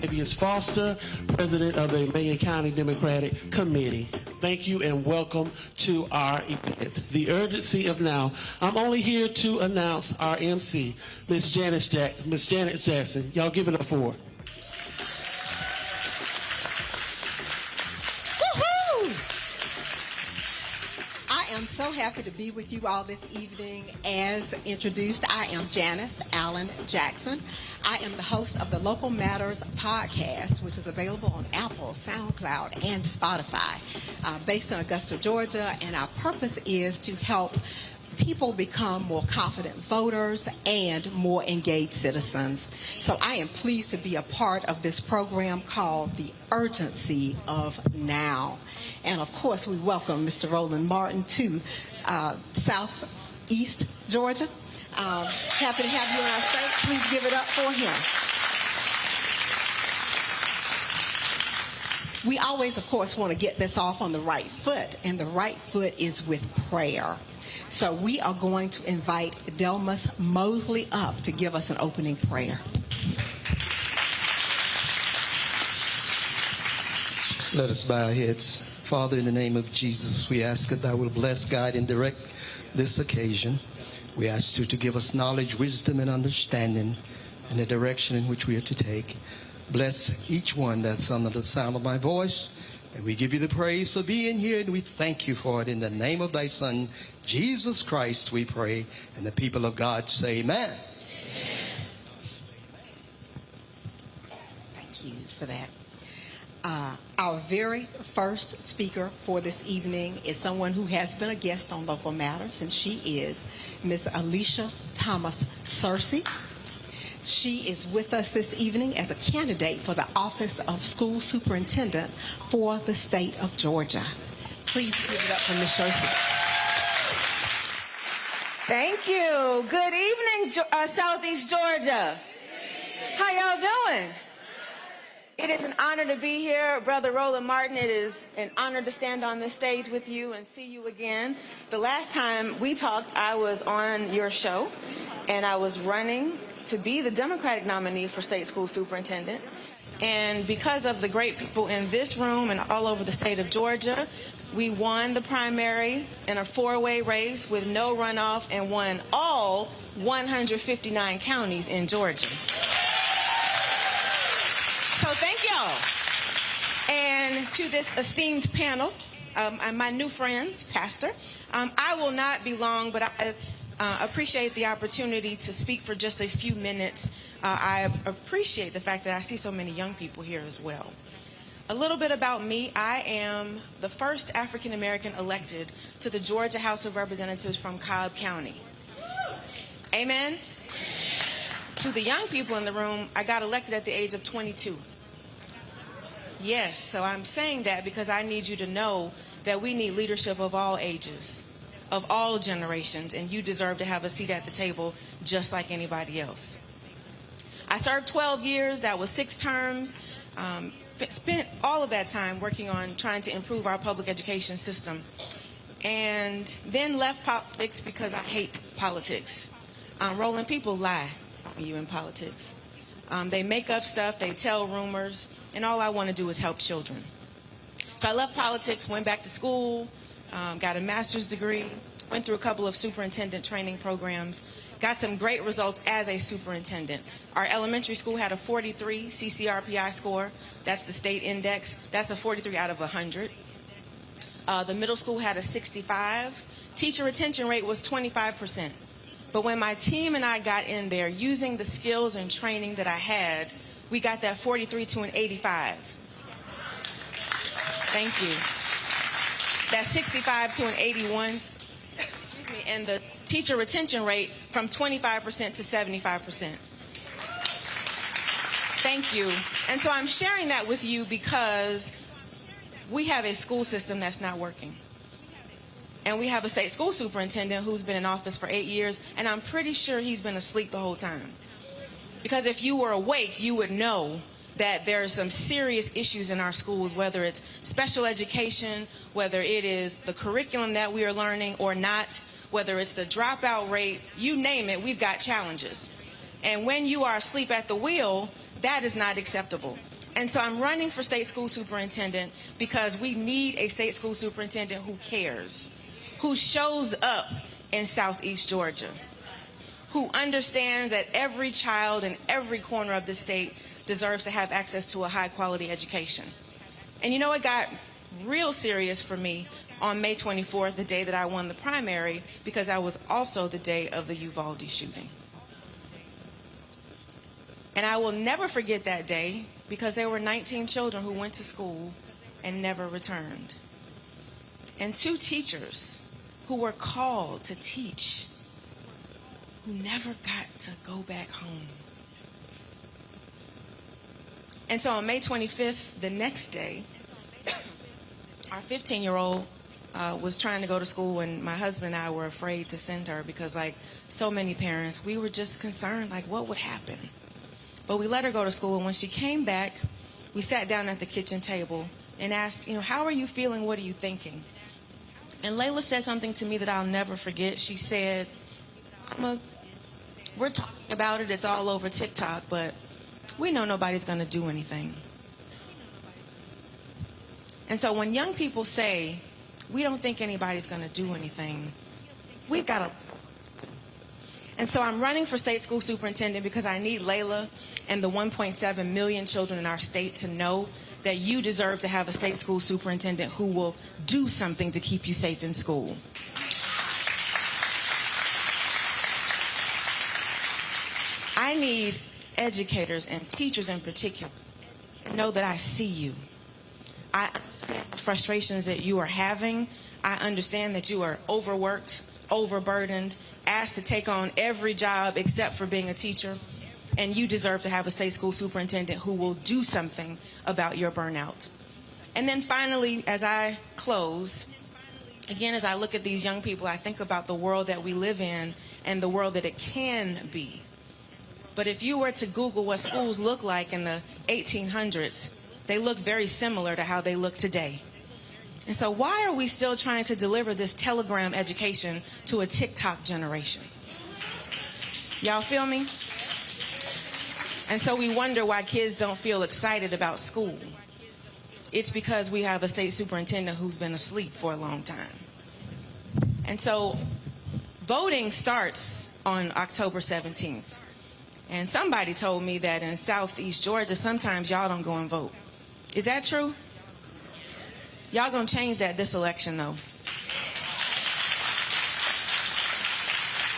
Fabius Foster, President of the Emanuel County Democratic Committee. Thank you and welcome to our event. The urgency of now. I'm only here to announce our MC, Miss Janet Jackson. Y'all give it up for her. I'm so happy to be with you all this evening. As introduced, I am Janice Allen Jackson. I am the host of the Local Matters podcast, which is available on Apple, SoundCloud, and Spotify, based in Augusta, Georgia. And our purpose is to help people become more confident voters and more engaged citizens. So I am pleased to be a part of this program called The Urgency of Now. And of course, we welcome Mr. Roland Martin to Southeast Georgia. Happy to have you in our state. Please give it up for him. We always, of course, want to get this off on the right foot, and the right foot is with prayer. So we are going to invite Delmas Mosley up to give us an opening prayer. Let us bow our heads. Father, in the name of Jesus, we ask that thou will bless, guide, and direct this occasion. We ask you to give us knowledge, wisdom, and understanding in the direction in which we are to take. Bless each one that's under the sound of my voice. And we give you the praise for being here, and we thank you for it. In the name of thy Son, Jesus Christ, we pray. And the people of God say amen. Amen. Thank you for that. Our very first speaker for this evening is someone who has been a guest on Local Matters, and she is Miss Alicia Cersei. She is with us this evening as a candidate for the office of school superintendent for the state of Georgia. Please give it up for Ms. Cersei. Thank you. Good evening, Southeast Georgia. How y'all doing? It is an honor to be here, Brother Roland Martin. It is an honor to stand on this stage with you and see you again. The last time we talked, I was on your show, and I was running to be the Democratic nominee for state school superintendent. And because of the great people in this room and all over the state of Georgia, we won the primary in a four-way race with no runoff and won all 159 counties in Georgia. So thank y'all. And to this esteemed panel, and my new friends, Pastor, I will not be long, but I appreciate the opportunity to speak for just a few minutes. I appreciate the fact that I see so many young people here as well. A little bit about me. I am the first African American elected to the Georgia House of Representatives from Cobb County. Amen? To the young people in the room, I got elected at the age of 22. Yes, so I'm saying that because I need you to know that we need leadership of all ages, of all generations, and you deserve to have a seat at the table just like anybody else. I served 12 years, that was 6 terms, spent all of that time working on trying to improve our public education system, and then left politics because I hate politics. Roland, people lie when you're in politics. They make up stuff, they tell rumors, and all I want to do is help children. So I left politics, went back to school, got a master's degree, went through a couple of superintendent training programs, got some great results as a superintendent. Our elementary school had a 43 CCRPI score. That's the state index. That's a 43 out of 100. The middle school had a 65. Teacher retention rate was 25%. But when my team and I got in there, using the skills and training that I had, we got that 43 to an 85. Thank you. That 65 to an 81. And the teacher retention rate from 25% to 75%. Thank you. And so I'm sharing that with you because we have a school system that's not working. And we have a state school superintendent who's been in office for 8 years, and I'm pretty sure he's been asleep the whole time. Because if you were awake, you would know that there are some serious issues in our schools, whether it's special education, whether it is the curriculum that we are learning or not, whether it's the dropout rate, you name it, we've got challenges. And when you are asleep at the wheel, that is not acceptable. And so I'm running for state school superintendent because we need a state school superintendent who cares, who shows up in Southeast Georgia, who understands that every child in every corner of the state deserves to have access to a high-quality education. And you know, it got real serious for me on May 24th, the day that I won the primary, because that was also the day of the Uvalde shooting. And I will never forget that day because there were 19 children who went to school and never returned. And 2 teachers who were called to teach who never got to go back home. And so on May 25th, the next day, our 15-year-old was trying to go to school, and my husband and I were afraid to send her because, like so many parents, we were just concerned, like, what would happen? But we let her go to school, and when she came back, we sat down at the kitchen table and asked, you know, how are you feeling? What are you thinking? And Layla said something to me that I'll never forget. She said, we're talking about it, it's all over TikTok, but we know nobody's going to do anything. And so when young people say, we don't think anybody's going to do anything, we've got to. And so I'm running for state school superintendent because I need Layla and the 1.7 million children in our state to know that you deserve to have a state school superintendent who will do something to keep you safe in school. I need educators and teachers in particular to know that I see you. I understand the frustrations that you are having. I understand that you are overworked, overburdened, asked to take on every job except for being a teacher. And you deserve to have a state school superintendent who will do something about your burnout. And then finally, as I close, again, as I look at these young people, I think about the world that we live in and the world that it can be. But if you were to Google what schools look like in the 1800s, they look very similar to how they look today. And so why are we still trying to deliver this telegram education to a TikTok generation? Y'all feel me? And so we wonder why kids don't feel excited about school. It's because we have a state superintendent who's been asleep for a long time. And so voting starts on October 17th. And somebody told me that in Southeast Georgia, sometimes y'all don't go and vote. Is that true? Y'all gonna change that this election, though.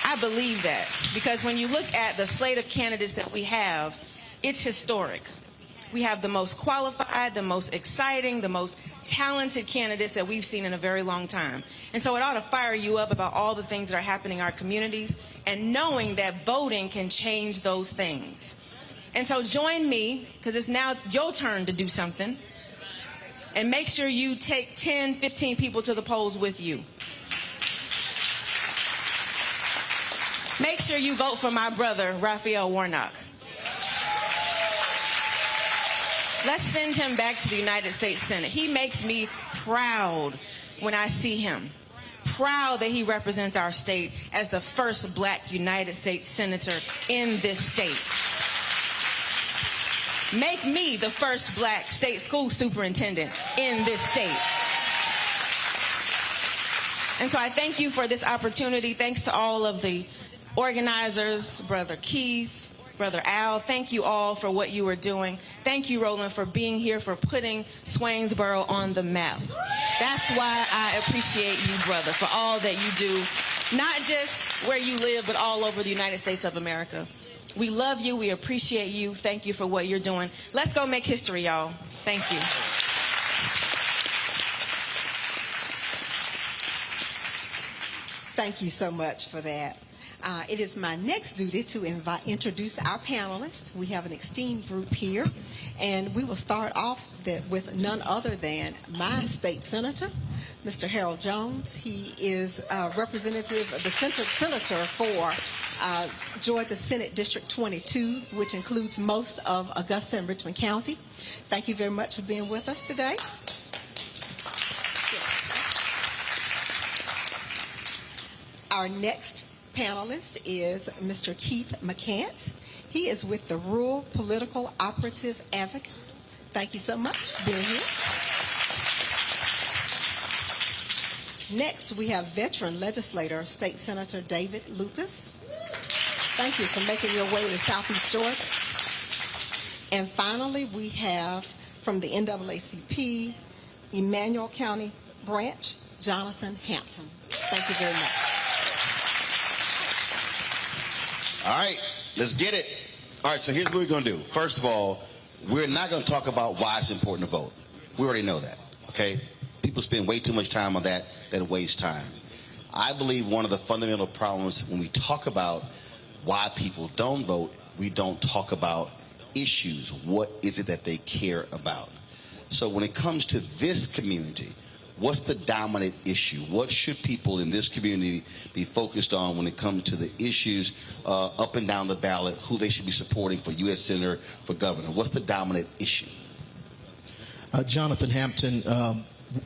I believe that, because when you look at the slate of candidates that we have, it's historic. We have the most qualified, the most exciting, the most talented candidates that we've seen in a very long time. And so it ought to fire you up about all the things that are happening in our communities and knowing that voting can change those things. And so join me, because it's now your turn to do something. And make sure you take 10, 15 people to the polls with you. Make sure you vote for my brother, Raphael Warnock. Let's send him back to the United States Senate. He makes me proud when I see him. Proud that he represents our state as the first black United States senator in this state. Make me the first black state school superintendent in this state. And so I thank you for this opportunity. Thanks to all of the organizers, Brother Keith, Brother Al, thank you all for what you are doing. Thank you, Roland, for being here, for putting Swainsboro on the map. That's why I appreciate you, brother, for all that you do, not just where you live, but all over the United States of America. We love you. We appreciate you. Thank you for what you're doing. Let's go make history, y'all. Thank you. Thank you so much for that. It is my next duty to introduce our panelists. We have an esteemed group here, and we will start off with none other than my state senator, Mr. Harold Jones. He is representative of the senator for Georgia Senate District 22, which includes most of Augusta and Richmond County. Thank you very much for being with us today. Our next panelist is Mr. Keith McCants. He is with the Rural Political Operative Advocate. Thank you so much for being here. Next, we have veteran legislator, State Senator David Lucas. Thank you for making your way to Southeast Georgia. And finally, we have from the NAACP, Emanuel County branch, Jonathan Hampton. Thank you very much. All right, let's get it. All right, so here's what we're going to do. First of all, we're not going to talk about why it's important to vote. We already know that, okay? People spend way too much time on that wastes time. I believe one of the fundamental problems when we talk about why people don't vote, we don't talk about issues. What is it that they care about? So when it comes to this community, what's the dominant issue? What should people in this community be focused on when it comes to the issues up and down the ballot, who they should be supporting for U.S. Senator, for governor? What's the dominant issue? Jonathan Hampton,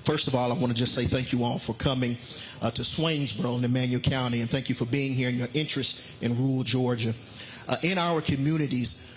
first of all, I want to just say thank you all for coming to Swainsboro-Emanuel County, and thank you for being here and your interest in rural Georgia. In our communities,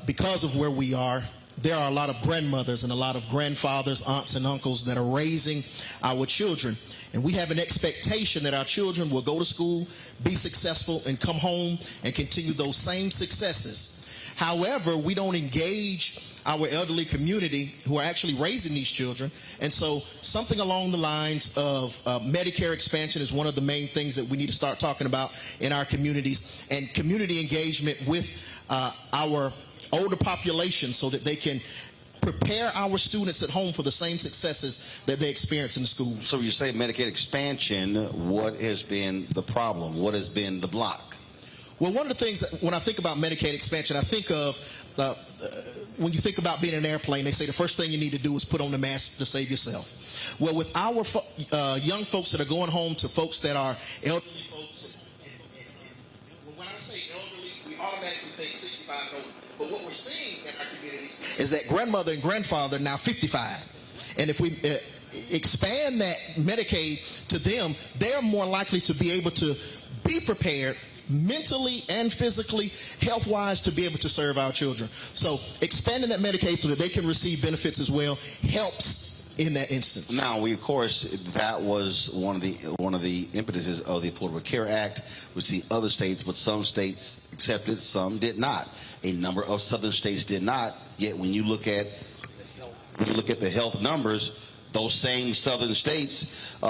because of where we are, there are a lot of grandmothers and a lot of grandfathers, aunts and uncles that are raising our children. And we have an expectation that our children will go to school, be successful, and come home and continue those same successes. However, we don't engage our elderly community who are actually raising these children. And so something along the lines of Medicare expansion is one of the main things that we need to start talking about in our communities, and community engagement with our older population so that they can prepare our students at home for the same successes that they experience in the schools. So you say Medicaid expansion, what has been the problem? What has been the block? Well, one of the things that when I think about Medicaid expansion, I think of when you think about being in an airplane, they say the first thing you need to do is put on the mask to save yourself. Well, with our young folks that are going home to folks that are elderly folks, and when I say elderly, we automatically think 65 and older. But what we're seeing in our communities is that grandmother and grandfather are now 55. And if we expand that Medicaid to them, they're more likely to be able to be prepared mentally and physically, health-wise, to be able to serve our children. So expanding that Medicaid so that they can receive benefits as well helps in that instance. Now, of course, that was one of the impetuses of the Affordable Care Act. We see other states, but some states accepted, some did not. A number of southern states did not. Yet when you look at the health numbers, those same southern states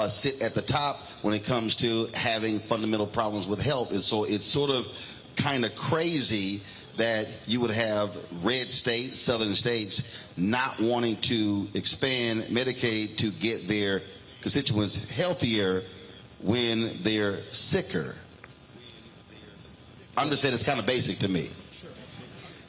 sit at the top when it comes to having fundamental problems with health. And so it's sort of kind of crazy that you would have red states, southern states, not wanting to expand Medicaid to get their constituents healthier when they're sicker. I'm just saying it's kind of basic to me.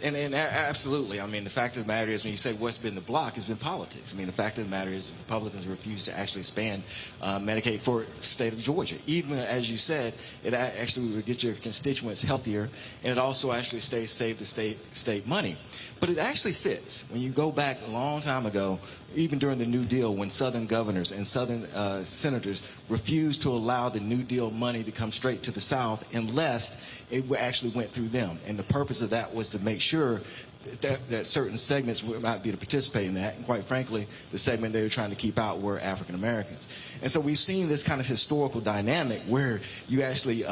And absolutely. I mean, the fact of the matter is, when you say what's been the block, it's been politics. I mean, the fact of the matter is Republicans refuse to actually expand Medicaid for the state of Georgia. Even, as you said, it actually would get your constituents healthier, and it also actually save the state money. But it actually fits. When you go back a long time ago, even during the New Deal, when Southern governors and Southern senators refused to allow the New Deal money to come straight to the South unless it actually went through them. And the purpose of that was to make sure that certain segments might be to participate in that. And quite frankly, the segment they were trying to keep out were African Americans. And so we've seen this kind of historical dynamic where you actually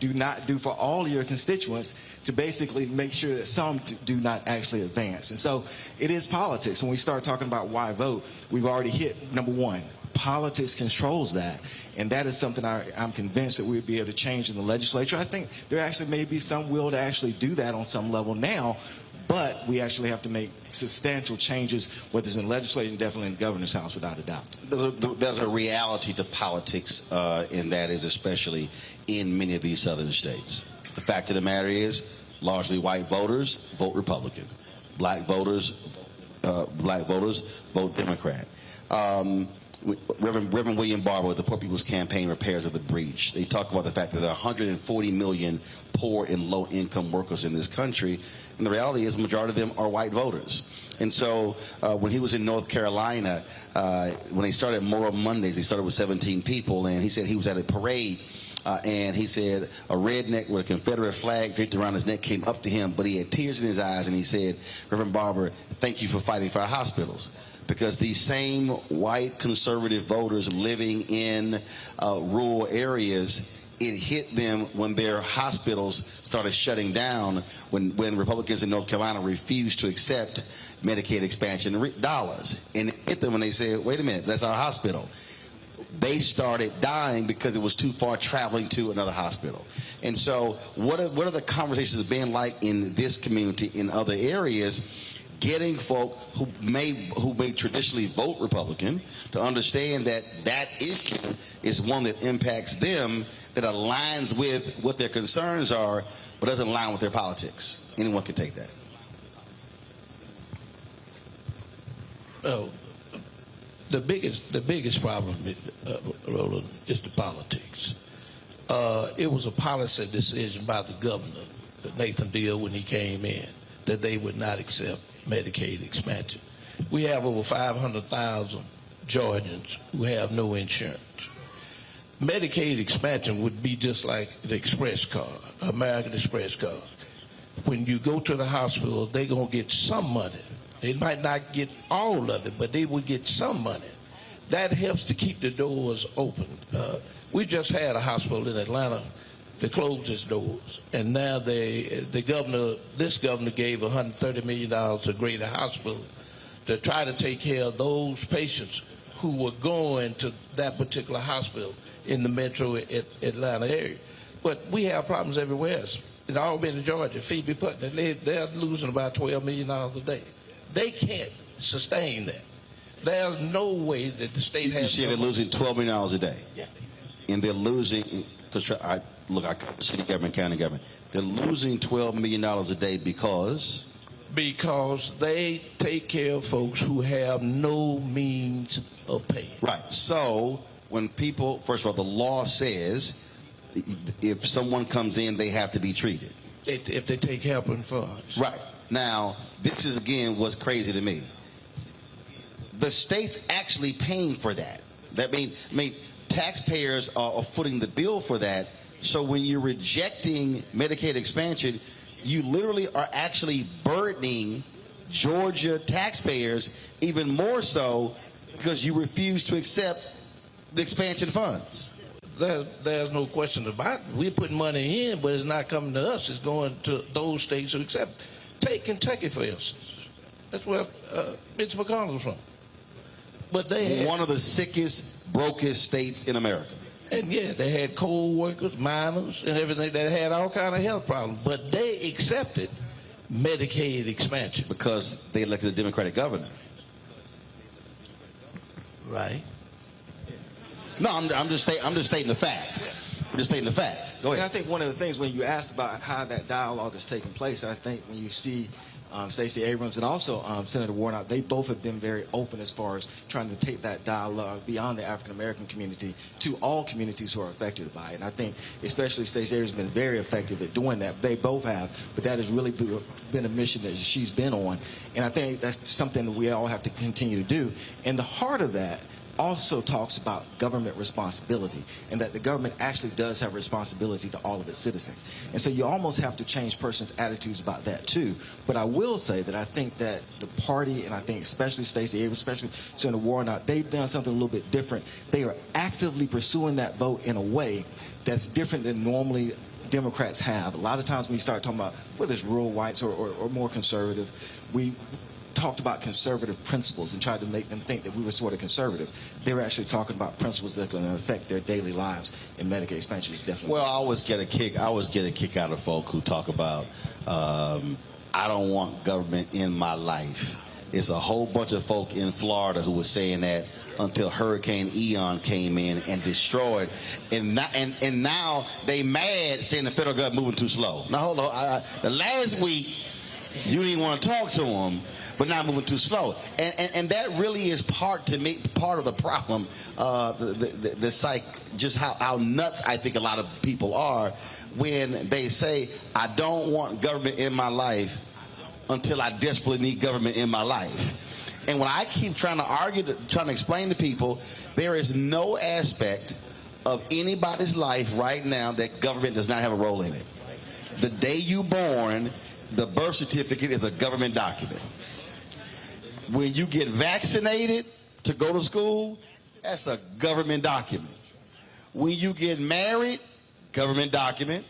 do not do for all of your constituents to basically make sure that some do not actually advance. And so it is politics. When we start talking about why vote, we've already hit number one. Politics controls that, and that is something I'm convinced that we'll be able to change in the legislature. I think there actually may be some will to actually do that on some level now, but we actually have to make substantial changes, whether it's in the legislature and definitely in the governor's house, without a doubt. There's a reality to politics, and that is especially in many of these southern states. The fact of the matter is, largely white voters vote Republican. Black voters vote Democrat. Reverend William Barber with the Poor People's Campaign Repairs of the Breach. They talk about the fact that there are 140 million poor and low-income workers in this country, and the reality is the majority of them are white voters. And so when he was in North Carolina, when they started Moral Mondays, they started with 17 people, and he said he was at a parade and he said a redneck with a Confederate flag draped around his neck came up to him, but he had tears in his eyes, and he said, "Reverend Barber, thank you for fighting for our hospitals." Because these same white conservative voters living in rural areas, it hit them when their hospitals started shutting down, when Republicans in North Carolina refused to accept Medicaid expansion dollars. And it hit them when they said, wait a minute, that's our hospital. They started dying because it was too far traveling to another hospital. And so what are the conversations been like in this community, in other areas, getting folk who may traditionally vote Republican to understand that that issue is one that impacts them, that aligns with what their concerns are, but doesn't align with their politics? Anyone can take that. Well, the biggest problem, Roland, is the politics. It was a policy decision by the governor, Nathan Deal, when he came in, that they would not accept Medicaid expansion. We have over 500,000 Georgians who have no insurance. Medicaid expansion would be just like the Express card, American Express card. When you go to the hospital, they're going to get some money. They might not get all of it, but they would get some money. That helps to keep the doors open. We just had a hospital in Atlanta that closed its doors, and now this governor gave $130 million to Greater Hospital to try to take care of those patients who were going to that particular hospital in the metro Atlanta area. But we have problems everywhere else. In Albany, Georgia, Phoebe Putnam, they're losing about $12 million a day. They can't sustain that. There's no way that the state has. You see, they're losing $12 million a day. Yeah. And they're losing, because I cover city government, county government. They're losing $12 million a day because they take care of folks who have no means of paying. Right. So when people, first of all, the law says if someone comes in, they have to be treated. If they take helping funds. Right. Now, this is, again, what's crazy to me. The state's actually paying for that. That means, taxpayers are footing the bill for that. So when you're rejecting Medicaid expansion, you literally are actually burdening Georgia taxpayers even more so because you refuse to accept the expansion funds. There's no question about it. We're putting money in, but it's not coming to us. It's going to those states who accept. Take Kentucky, for instance. That's where Mitch McConnell's from. But they had, one of the sickest, brokest states in America. And yeah, they had coal workers, miners, and everything that had all kind of health problems. But they accepted Medicaid expansion because they elected a Democratic governor. Right. No, I'm just stating the fact. I'm just stating the fact. Go ahead. And I think one of the things when you asked about how that dialogue is taking place, I think when you see Stacey Abrams and also Senator Warnock, they both have been very open as far as trying to take that dialogue beyond the African American community to all communities who are affected by it. And I think especially Stacey Abrams has been very effective at doing that. They both have, but that has really been a mission that she's been on. And I think that's something that we all have to continue to do. And the heart of that also talks about government responsibility, and that the government actually does have responsibility to all of its citizens. And so you almost have to change persons' attitudes about that too. But I will say that I think that the party, and I think especially Stacey Abrams, especially Senator Warnock, they've done something a little bit different. They are actively pursuing that vote in a way that's different than normally Democrats have. A lot of times when you start talking about whether it's rural whites or more conservative, we talked about conservative principles and tried to make them think that we were sort of conservative. They were actually talking about principles that are going to affect their daily lives, and Medicaid expansion is definitely. Well, I always get a kick out of folk who talk about I don't want government in my life. It's a whole bunch of folk in Florida who were saying that until Hurricane Ian came in and destroyed, and now they mad saying the federal government moving too slow. Now hold on, the last week you didn't want to talk to them, but now moving too slow, and that really is part of the problem. The psych, just how nuts I think a lot of people are when they say I don't want government in my life until I desperately need government in my life. And when I keep trying to explain to people, there is no aspect of anybody's life right now that government does not have a role in it. The day you born, the birth certificate is a government document. When you get vaccinated to go to school, that's a government document. When you get married, government document.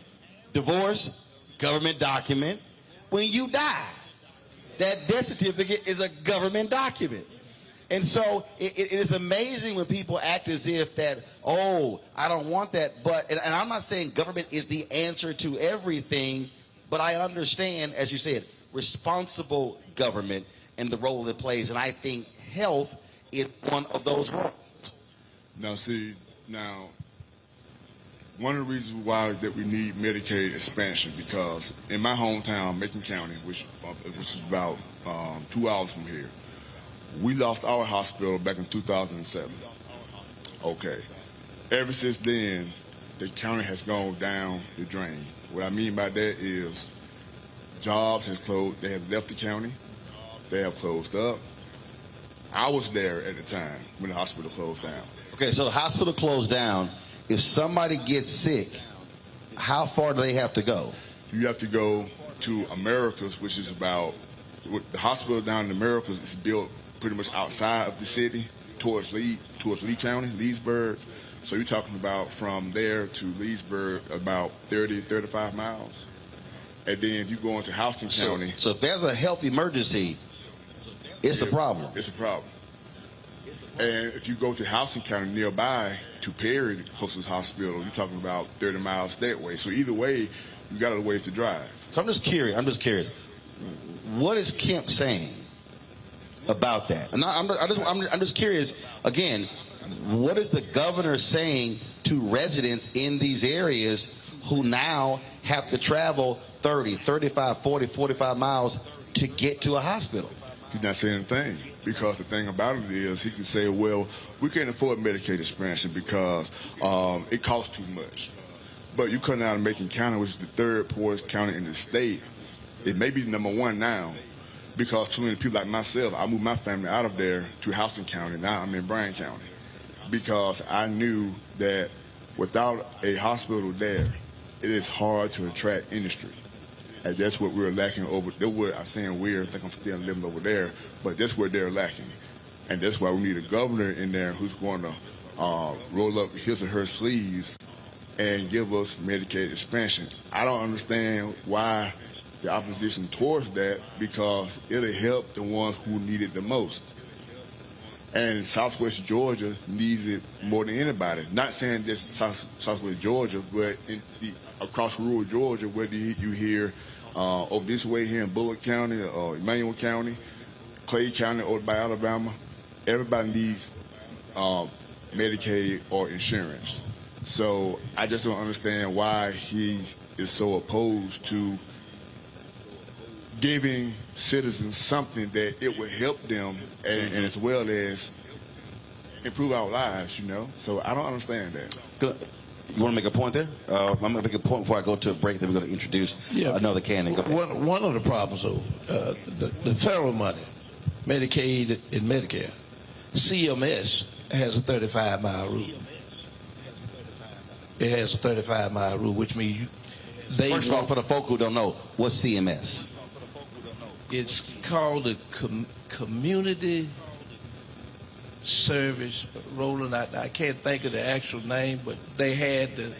Divorce, government document. When you die, that death certificate is a government document. And so it is amazing when people act as if that, oh, I don't want that. But, and I'm not saying government is the answer to everything, but I understand, as you said, responsible government and the role it plays. And I think health is one of those roles. Now, one of the reasons why that we need Medicaid expansion, because in my hometown, Macon County, which is about 2 hours from here, we lost our hospital back in 2007. Okay. Ever since then, the county has gone down the drain. What I mean by that is jobs has closed. They have left the county. They have closed up. I was there at the time when the hospital closed down. Okay, so the hospital closed down. If somebody gets sick, how far do they have to go? You have to go to Americas, which is about, the hospital down in Americas is built pretty much outside of the city, towards Lee County, Leesburg. So you're talking about from there to Leesburg about 30, 35 miles. And then if you go into Houston County. So if there's a health emergency, it's a problem. It's a problem. And if you go to Houston County nearby to Perry, the closest hospital, you're talking about 30 miles that way. So either way, you got a ways to drive. So I'm just curious. What is Kemp saying about that? And I'm just curious, again, what is the governor saying to residents in these areas who now have to travel 30, 35, 40, 45 miles to get to a hospital? He's not saying anything, because the thing about it is he can say, well, we can't afford Medicaid expansion because it costs too much. But you come out of Macon County, which is the third poorest county in the state. It may be number one now, because too many people like myself, I moved my family out of there to Houston County. Now I'm in Bryan County, because I knew that without a hospital there, it is hard to attract industry. And that's what we're lacking over there. I'm saying I think I'm still living over there, but that's where they're lacking. And that's why we need a governor in there who's going to roll up his or her sleeves and give us Medicaid expansion. I don't understand why the opposition towards that, because it'll help the ones who need it the most. And Southwest Georgia needs it more than anybody. Not saying just Southwest Georgia, but across rural Georgia, whether you hear over this way here in Bullock County or Emanuel County, Clay County, over by Alabama, everybody needs Medicaid or insurance. So I just don't understand why he is so opposed to giving citizens something that it will help them and as well as improve our lives, So I don't understand that. Good. You want to make a point there? I'm going to make a point before I go to a break. Then we're going to introduce another candidate. Go ahead. One of the problems, though, the federal money, Medicaid and Medicare, CMS has a 35-mile rule. It has a 35-mile rule, which means First of all, for the folk who don't know, what's CMS? It's called the Community Service. Roland, I can't think of the actual name, but they had the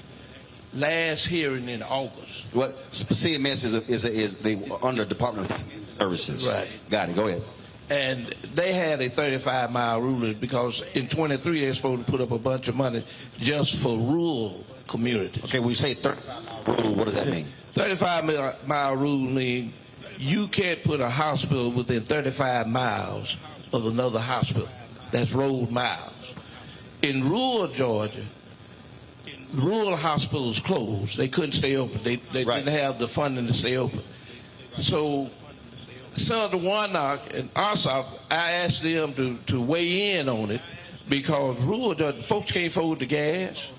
last hearing in August. What CMS is they under Department of Services. Right. Got it. Go ahead. And they had a 35-mile rule because in 23 they're supposed to put up a bunch of money just for rural communities. Okay, when you say 35-mile rule, what does that mean? 35-mile rule means you can't put a hospital within 35 miles of another hospital. That's road miles. In rural Georgia, rural hospitals closed. They couldn't stay open. They didn't have the funding to stay open. So Senator Warnock and Ossoff, I asked them to weigh in on it because rural Georgia, folks can't afford the gas,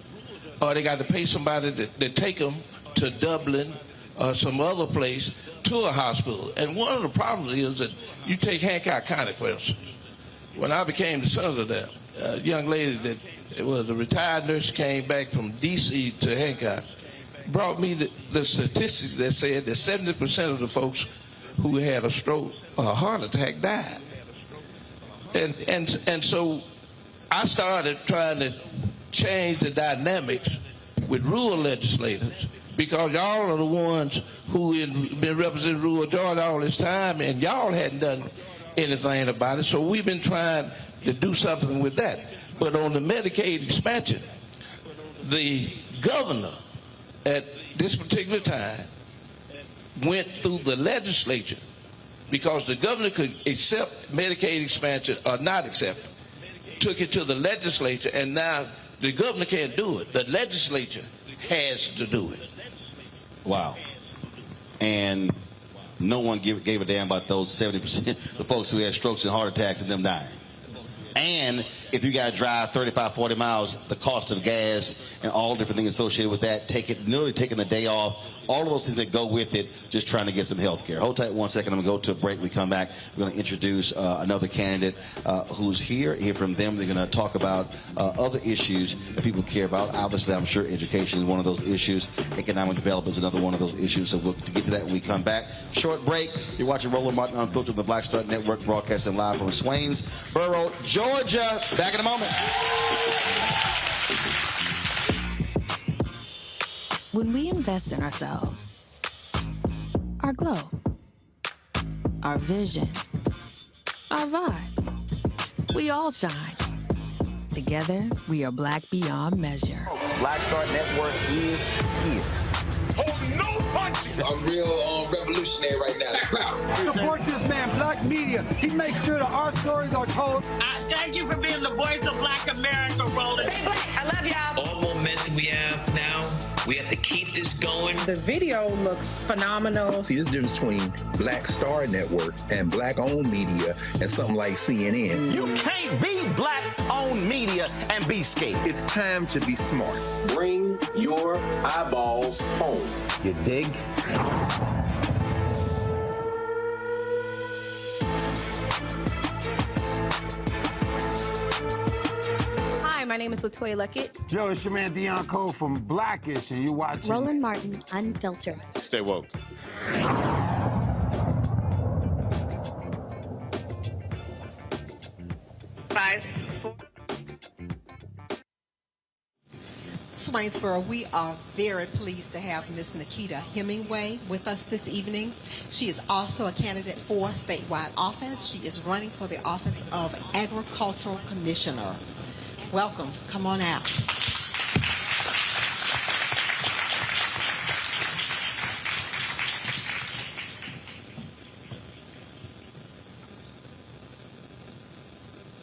or they got to pay somebody to take them to Dublin or some other place to a hospital. And one of the problems is that you take Hancock County, for instance. When I became the senator there, a young lady that was a retired nurse, came back from D.C. to Hancock, brought me the statistics that said that 70% of the folks who had a stroke or a heart attack died. And so I started trying to change the dynamics with rural legislators, because y'all are the ones who have been representing rural Georgia all this time, and y'all hadn't done anything about it. So we've been trying to do something with that. But on the Medicaid expansion, the governor at this particular time went through the legislature, because the governor could accept Medicaid expansion or not accept it, took it to the legislature, and now the governor can't do it. The legislature has to do it. Wow. And no one gave a damn about those 70% the folks who had strokes and heart attacks and them dying. And if you got to drive 35, 40 miles, the cost of gas and all different things associated with that, nearly taking the day off, all of those things that go with it, just trying to get some health care. Hold tight 1 second. I'm going to go to a break. We come back. We're going to introduce another candidate who's here. Hear from them. They're going to talk about other issues that people care about. Obviously, I'm sure education is one of those issues. Economic development is another one of those issues. So we'll get to that when we come back. Short break. You're watching Roland Martin Unfiltered on the Black Star Network, broadcasting live from Swainsboro, Georgia. Back in a moment. When we invest in ourselves, our glow, our vision, our vibe, we all shine. Together, we are black beyond measure. Black Star Network is here. Hold no punches! I'm real revolutionary right now. Support this man, Black Media. He makes sure that our stories are told. Thank you for being the voice of Black America, Roland. Stay black. I love y'all. All momentum we have now, we have to keep this going. The video looks phenomenal. See, there's a difference between Black Star Network and black-owned media and something like CNN. You can't be black-owned media and be scared. It's time to be smart. Bring your eyeballs home. You dig? Hi, my name is LaToya Luckett. Yo, it's your man Dion Cole from Blackish, and you watching Roland Martin Unfiltered. Stay woke. Swainsboro, we are very pleased to have Miss Nikita Hemingway with us this evening. She is also a candidate for statewide office. She is running for the office of Agricultural Commissioner. Welcome. Come on out.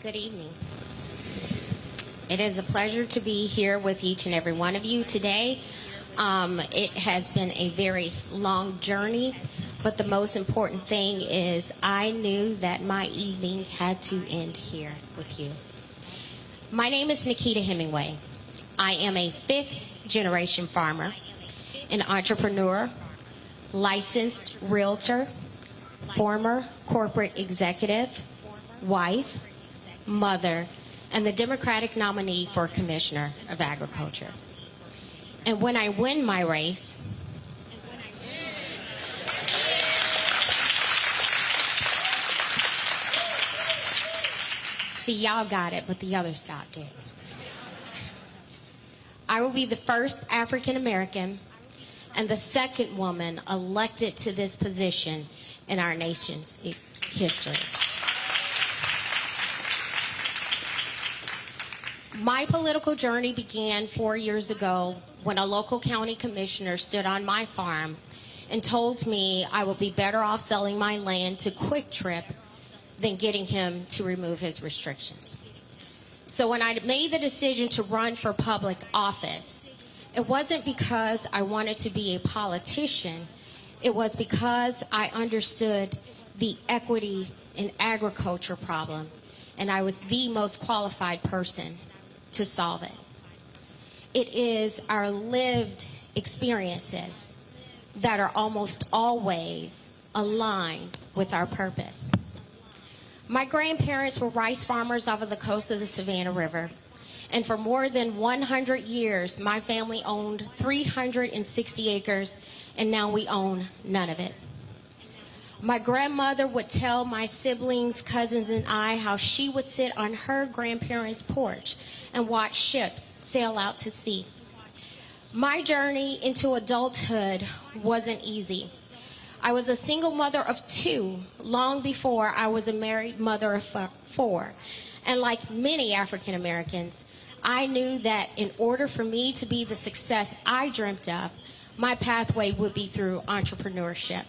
Good evening. It is a pleasure to be here with each and every one of you today. It has been a very long journey, but the most important thing is I knew that my evening had to end here with you. My name is Nikita Hemingway. I am a fifth-generation farmer, an entrepreneur, licensed realtor, former corporate executive, wife, mother, and the Democratic nominee for Commissioner of Agriculture. And when I win my race, see, y'all got it, but the others stopped it. I will be the first African American and the second woman elected to this position in our nation's history. My political journey began 4 years ago when a local county commissioner stood on my farm and told me I would be better off selling my land to Quick Trip than getting him to remove his restrictions. So when I made the decision to run for public office, it wasn't because I wanted to be a politician. It was because I understood the equity in agriculture problem, and I was the most qualified person to solve it. It is our lived experiences that are almost always aligned with our purpose. My grandparents were rice farmers off of the coast of the Savannah River. And for more than 100 years, my family owned 360 acres, and now we own none of it. My grandmother would tell my siblings, cousins, and I how she would sit on her grandparents' porch and watch ships sail out to sea. My journey into adulthood wasn't easy. I was a single mother of 2 long before I was a married mother of 4. And like many African Americans, I knew that in order for me to be the success I dreamt of, my pathway would be through entrepreneurship.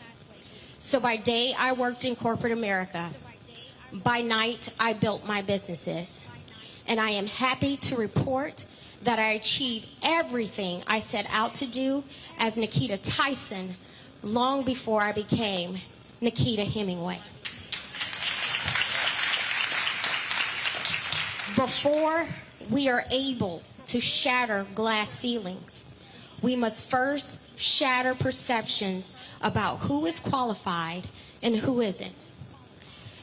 So by day, I worked in corporate America. By night, I built my businesses. And I am happy to report that I achieved everything I set out to do as Nikita Tyson long before I became Nikita Hemingway. Before we are able to shatter glass ceilings, we must first shatter perceptions about who is qualified and who isn't.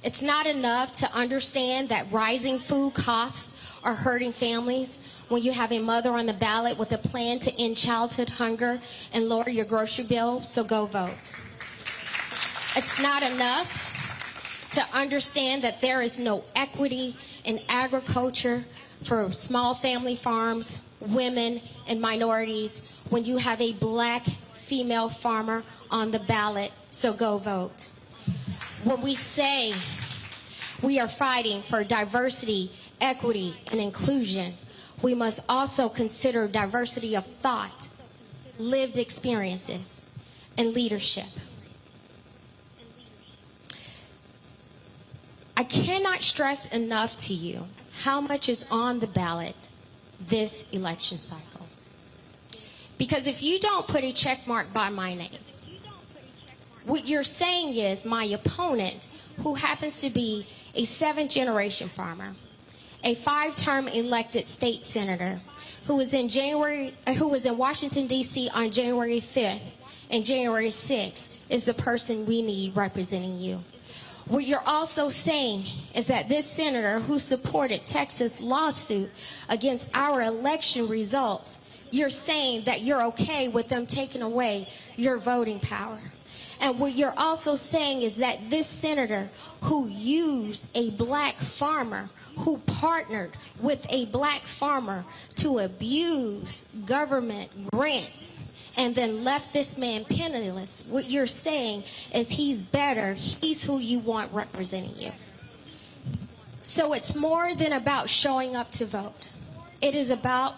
It's not enough to understand that rising food costs are hurting families when you have a mother on the ballot with a plan to end childhood hunger and lower your grocery bill, so go vote. It's not enough to understand that there is no equity in agriculture for small family farms, women, and minorities when you have a black female farmer on the ballot, so go vote. When we say we are fighting for diversity, equity, and inclusion, we must also consider diversity of thought, lived experiences, and leadership. I cannot stress enough to you how much is on the ballot this election cycle. Because if you don't put a check mark by my name, what you're saying is my opponent, who happens to be a 7th-generation farmer, a 5-term elected state senator, who was in Washington, D.C. on January 5th and January 6th, is the person we need representing you. What you're also saying is that this senator who supported Texas' lawsuit against our election results, you're saying that you're okay with them taking away your voting power. And what you're also saying is that this senator who used a black farmer, who partnered with a black farmer to abuse government grants and then left this man penniless, what you're saying is he's better, he's who you want representing you. So it's more than about showing up to vote. It is about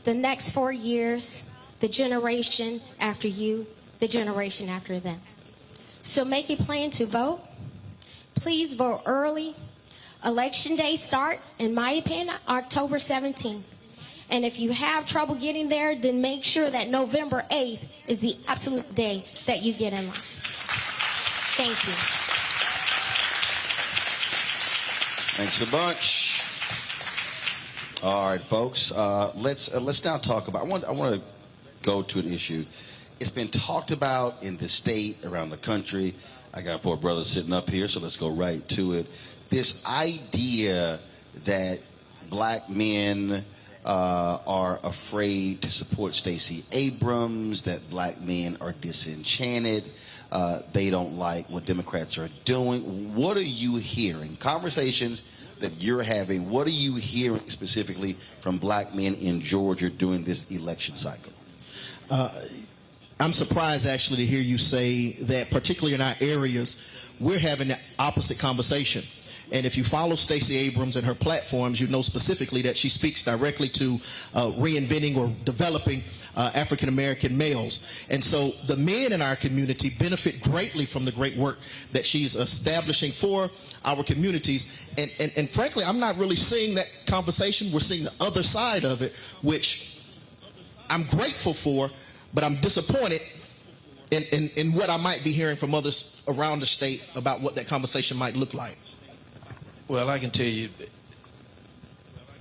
the next 4 years, the generation after you, the generation after them. So make a plan to vote. Please vote early. Election day starts, in my opinion, October 17th. And if you have trouble getting there, then make sure that November 8th is the absolute day that you get in line. Thank you. Thanks a bunch. All right, folks. Let's now talk about. I want to go to an issue. It's been talked about in the state, around the country. I got 4 brothers sitting up here, so let's go right to it. This idea that black men are afraid to support Stacey Abrams, that black men are disenchanted, they don't like what Democrats are doing. What are you hearing? Conversations that you're having, what are you hearing specifically from black men in Georgia during this election cycle? I'm surprised actually to hear you say that, particularly in our areas, we're having the opposite conversation. And if you follow Stacey Abrams and her platforms, you know specifically that she speaks directly to reinventing or developing African-American males. And so the men in our community benefit greatly from the great work that she's establishing for our communities. And frankly, I'm not really seeing that conversation. We're seeing the other side of it, which I'm grateful for, but I'm disappointed in what I might be hearing from others around the state about what that conversation might look like. Well, I can tell you,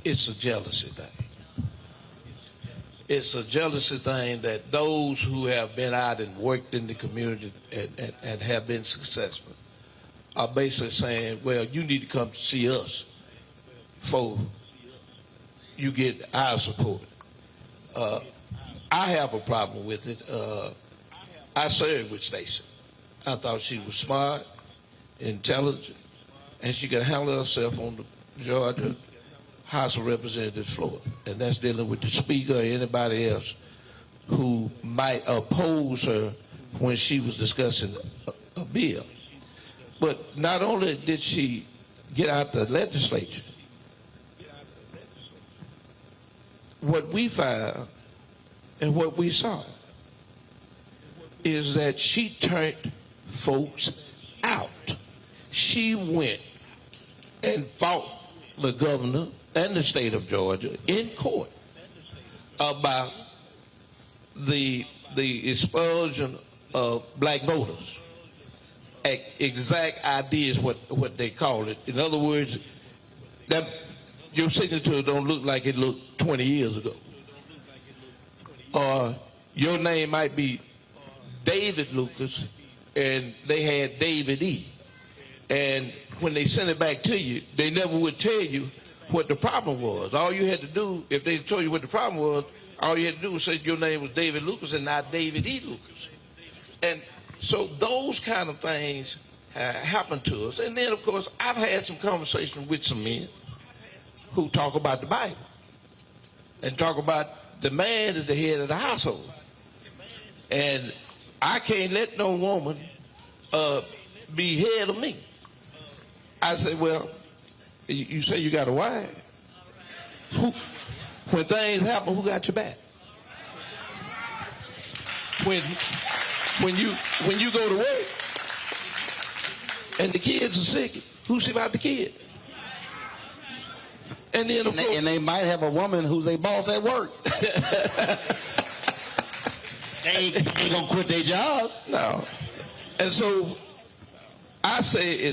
it's a jealousy thing. It's a jealousy thing that those who have been out and worked in the community and have been successful are basically saying, well, you need to come to see us before you get our support. I have a problem with it. I served with Stacey. I thought she was smart, intelligent, and she could handle herself on the Georgia House of Representatives floor. And that's dealing with the Speaker or anybody else who might oppose her when she was discussing a bill. But not only did she get out the legislature, what we found and what we saw is that she turned folks out. She went and fought the governor and the state of Georgia in court about the expulsion of black voters. Exact idea is what they call it. In other words, that your signature don't look like it looked 20 years ago. Or your name might be David Lucas and they had David E. And when they sent it back to you, they never would tell you what the problem was. All you had to do, if they told you what the problem was, all you had to do was say your name was David Lucas and not David E. Lucas. And so those kind of things happen to us. And then, of course, I've had some conversations with some men who talk about the Bible and talk about the man at the head of the household. And I can't let no woman be head of me. I say, well, you say you got a wife. When things happen, who got your back? When you go to work and the kids are sick, who see about the kid? And then of course, and they might have a woman who's a boss at work. They ain't gonna quit their job. No. And so I say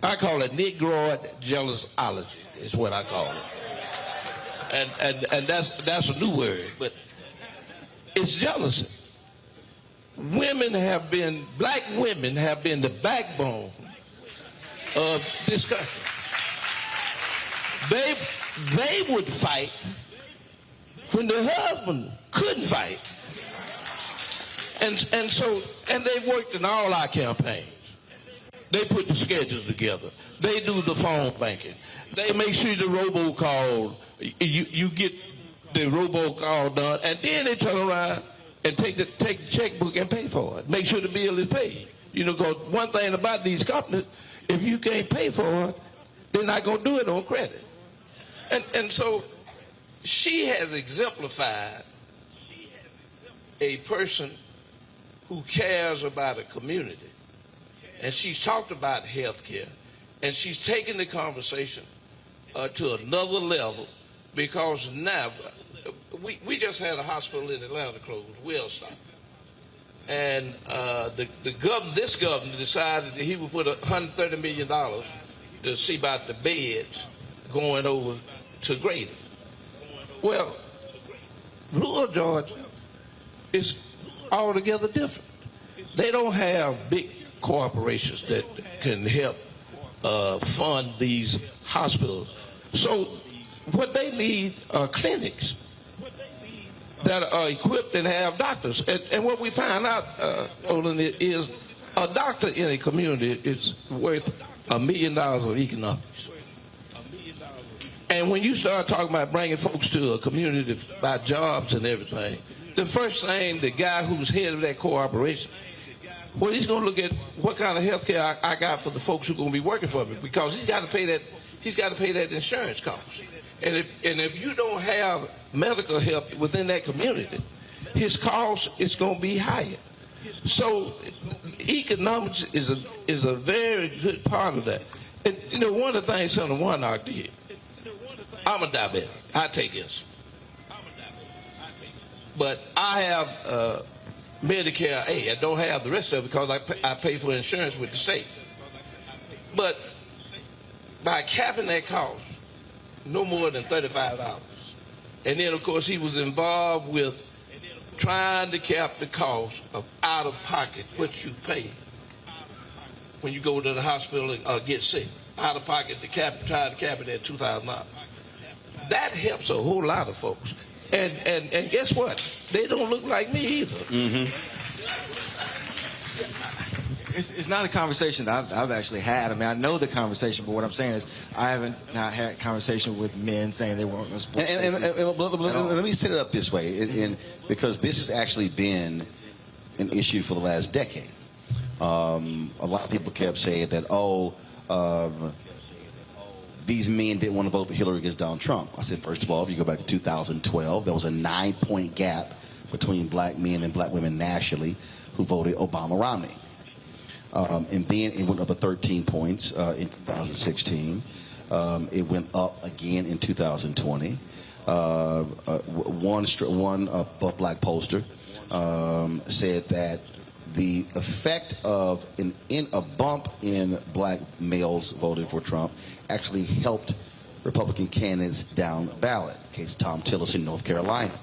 I call it Negroid jealousology is what I call it. And that's a new word, but it's jealousy. Black women have been the backbone of this country. They would fight when the husband couldn't fight. And they worked in all our campaigns. They put the schedules together. They do the phone banking. They make sure the robocall, you get the robocall done, and then they turn around and take the checkbook and pay for it. Make sure the bill is paid. You know, because one thing about these companies, if you can't pay for it, they're not going to do it on credit. And so she has exemplified a person who cares about a community. And she's talked about health care, and she's taken the conversation to another level, because now we just had a hospital in Atlanta closed, Wellstock. And this governor decided that he would put $130 million to see about the beds going over to Grady. Well, rural Georgia is altogether different. They don't have big corporations that can help fund these hospitals. So what they need are clinics that are equipped and have doctors. And what we find out, Roland, is a doctor in a community is worth $1 million of economics. And when you start talking about bringing folks to a community about jobs and everything, the first thing, the guy who's head of that corporation, well, he's going to look at what kind of health care I got for the folks who are going to be working for me, because he's got to pay that insurance cost. And if you don't have medical help within that community, his cost is going to be higher. So economics is a very good part of that. And you know, one of the things Senator Warnock did, I'm a diabetic. I take insulin. But I have Medicare A. I don't have the rest of it because I pay for insurance with the state. But by capping that cost, no more than $35. And then, of course, he was involved with trying to cap the cost of out-of-pocket, what you pay when you go to the hospital and get sick. Out of pocket, the child cabinet $2,000. That helps a whole lot of folks. And guess what? They don't look like me either. Mm-hmm. It's not a conversation that I've actually had. I mean, I know the conversation, but what I'm saying is I haven't not had conversation with men saying they weren't going to support. Let me set it up this way, because this has actually been an issue for the last decade. A lot of people kept saying that, these men didn't want to vote for Hillary against Donald Trump. I said, first of all, if you go back to 2012, there was a 9-point gap between black men and black women nationally who voted Obama-Romney. And then it went up to 13 points in 2016. It went up again in 2020. One black pollster said that the effect of a bump in black males voting for Trump actually helped Republican candidates down ballot. Case Tom Tillis in North Carolina.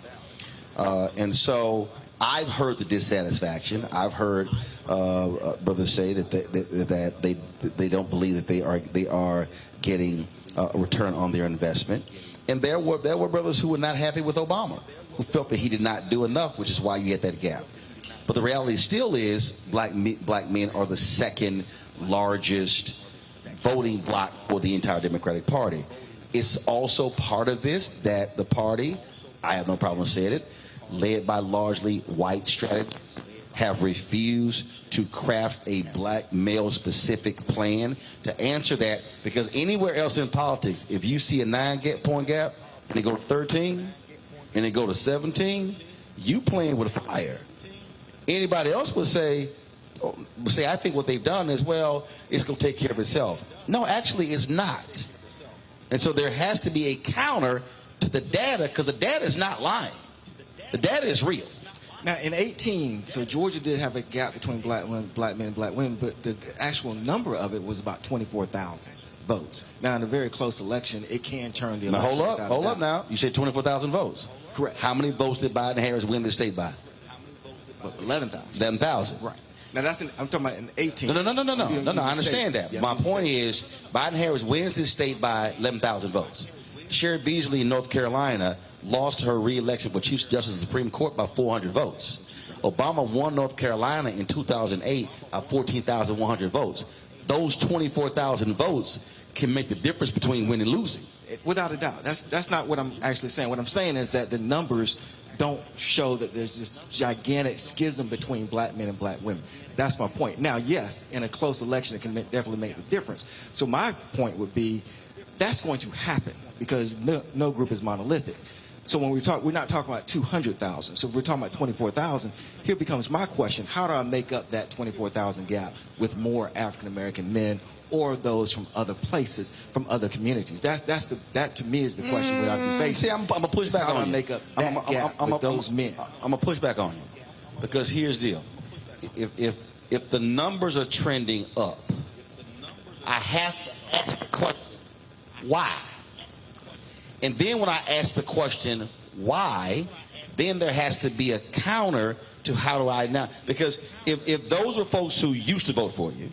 And so I've heard the dissatisfaction. I've heard brothers say that they don't believe that they are getting a return on their investment. And there were brothers who were not happy with Obama, who felt that he did not do enough, which is why you had that gap. But the reality still is black men are the second largest voting bloc for the entire Democratic Party. It's also part of this that the party, I have no problem saying it, led by largely white strategists, have refused to craft a black male-specific plan to answer that, because anywhere else in politics, if you see a 9-point gap and they go to 13 and they go to 17, you playing with fire. Anybody else would say, I think what they've done is, well, it's going to take care of itself. No, actually, it's not. And so there has to be a counter to the data, because the data is not lying. The data is real. Now, in 18, so Georgia did have a gap between black men and black women, but the actual number of it was about 24,000 votes. Now, in a very close election, it can turn the election. Now, hold up now. You said 24,000 votes. Correct. How many votes did Biden-Harris win the state by? 11,000. 11,000. Right. Now, I'm talking about in 18. No, I understand that. Yeah, my point is, Biden-Harris wins this state by 11,000 votes. Sherry Beasley in North Carolina lost her re-election for Chief Justice of the Supreme Court by 400 votes. Obama won North Carolina in 2008 by 14,100 votes. Those 24,000 votes can make the difference between winning and losing. Without a doubt. That's not what I'm actually saying. What I'm saying is that the numbers don't show that there's this gigantic schism between black men and black women. That's my point. Now, yes, in a close election, it can definitely make a difference. So my point would be that's going to happen because no group is monolithic. So when we're not talking about 200,000. So if we're talking about 24,000, here becomes my question. How do I make up that 24,000 gap with more African-American men or those from other places, from other communities? That to me is the question we ought to be facing. See, I'm going to push back on you. How do I make up that gap with those men? I'm going to push back on you because here's the deal. If the numbers are trending up, I have to ask the question, why? And then when I ask the question, why, then there has to be a counter to how do I now? Because if those were folks who used to vote for you,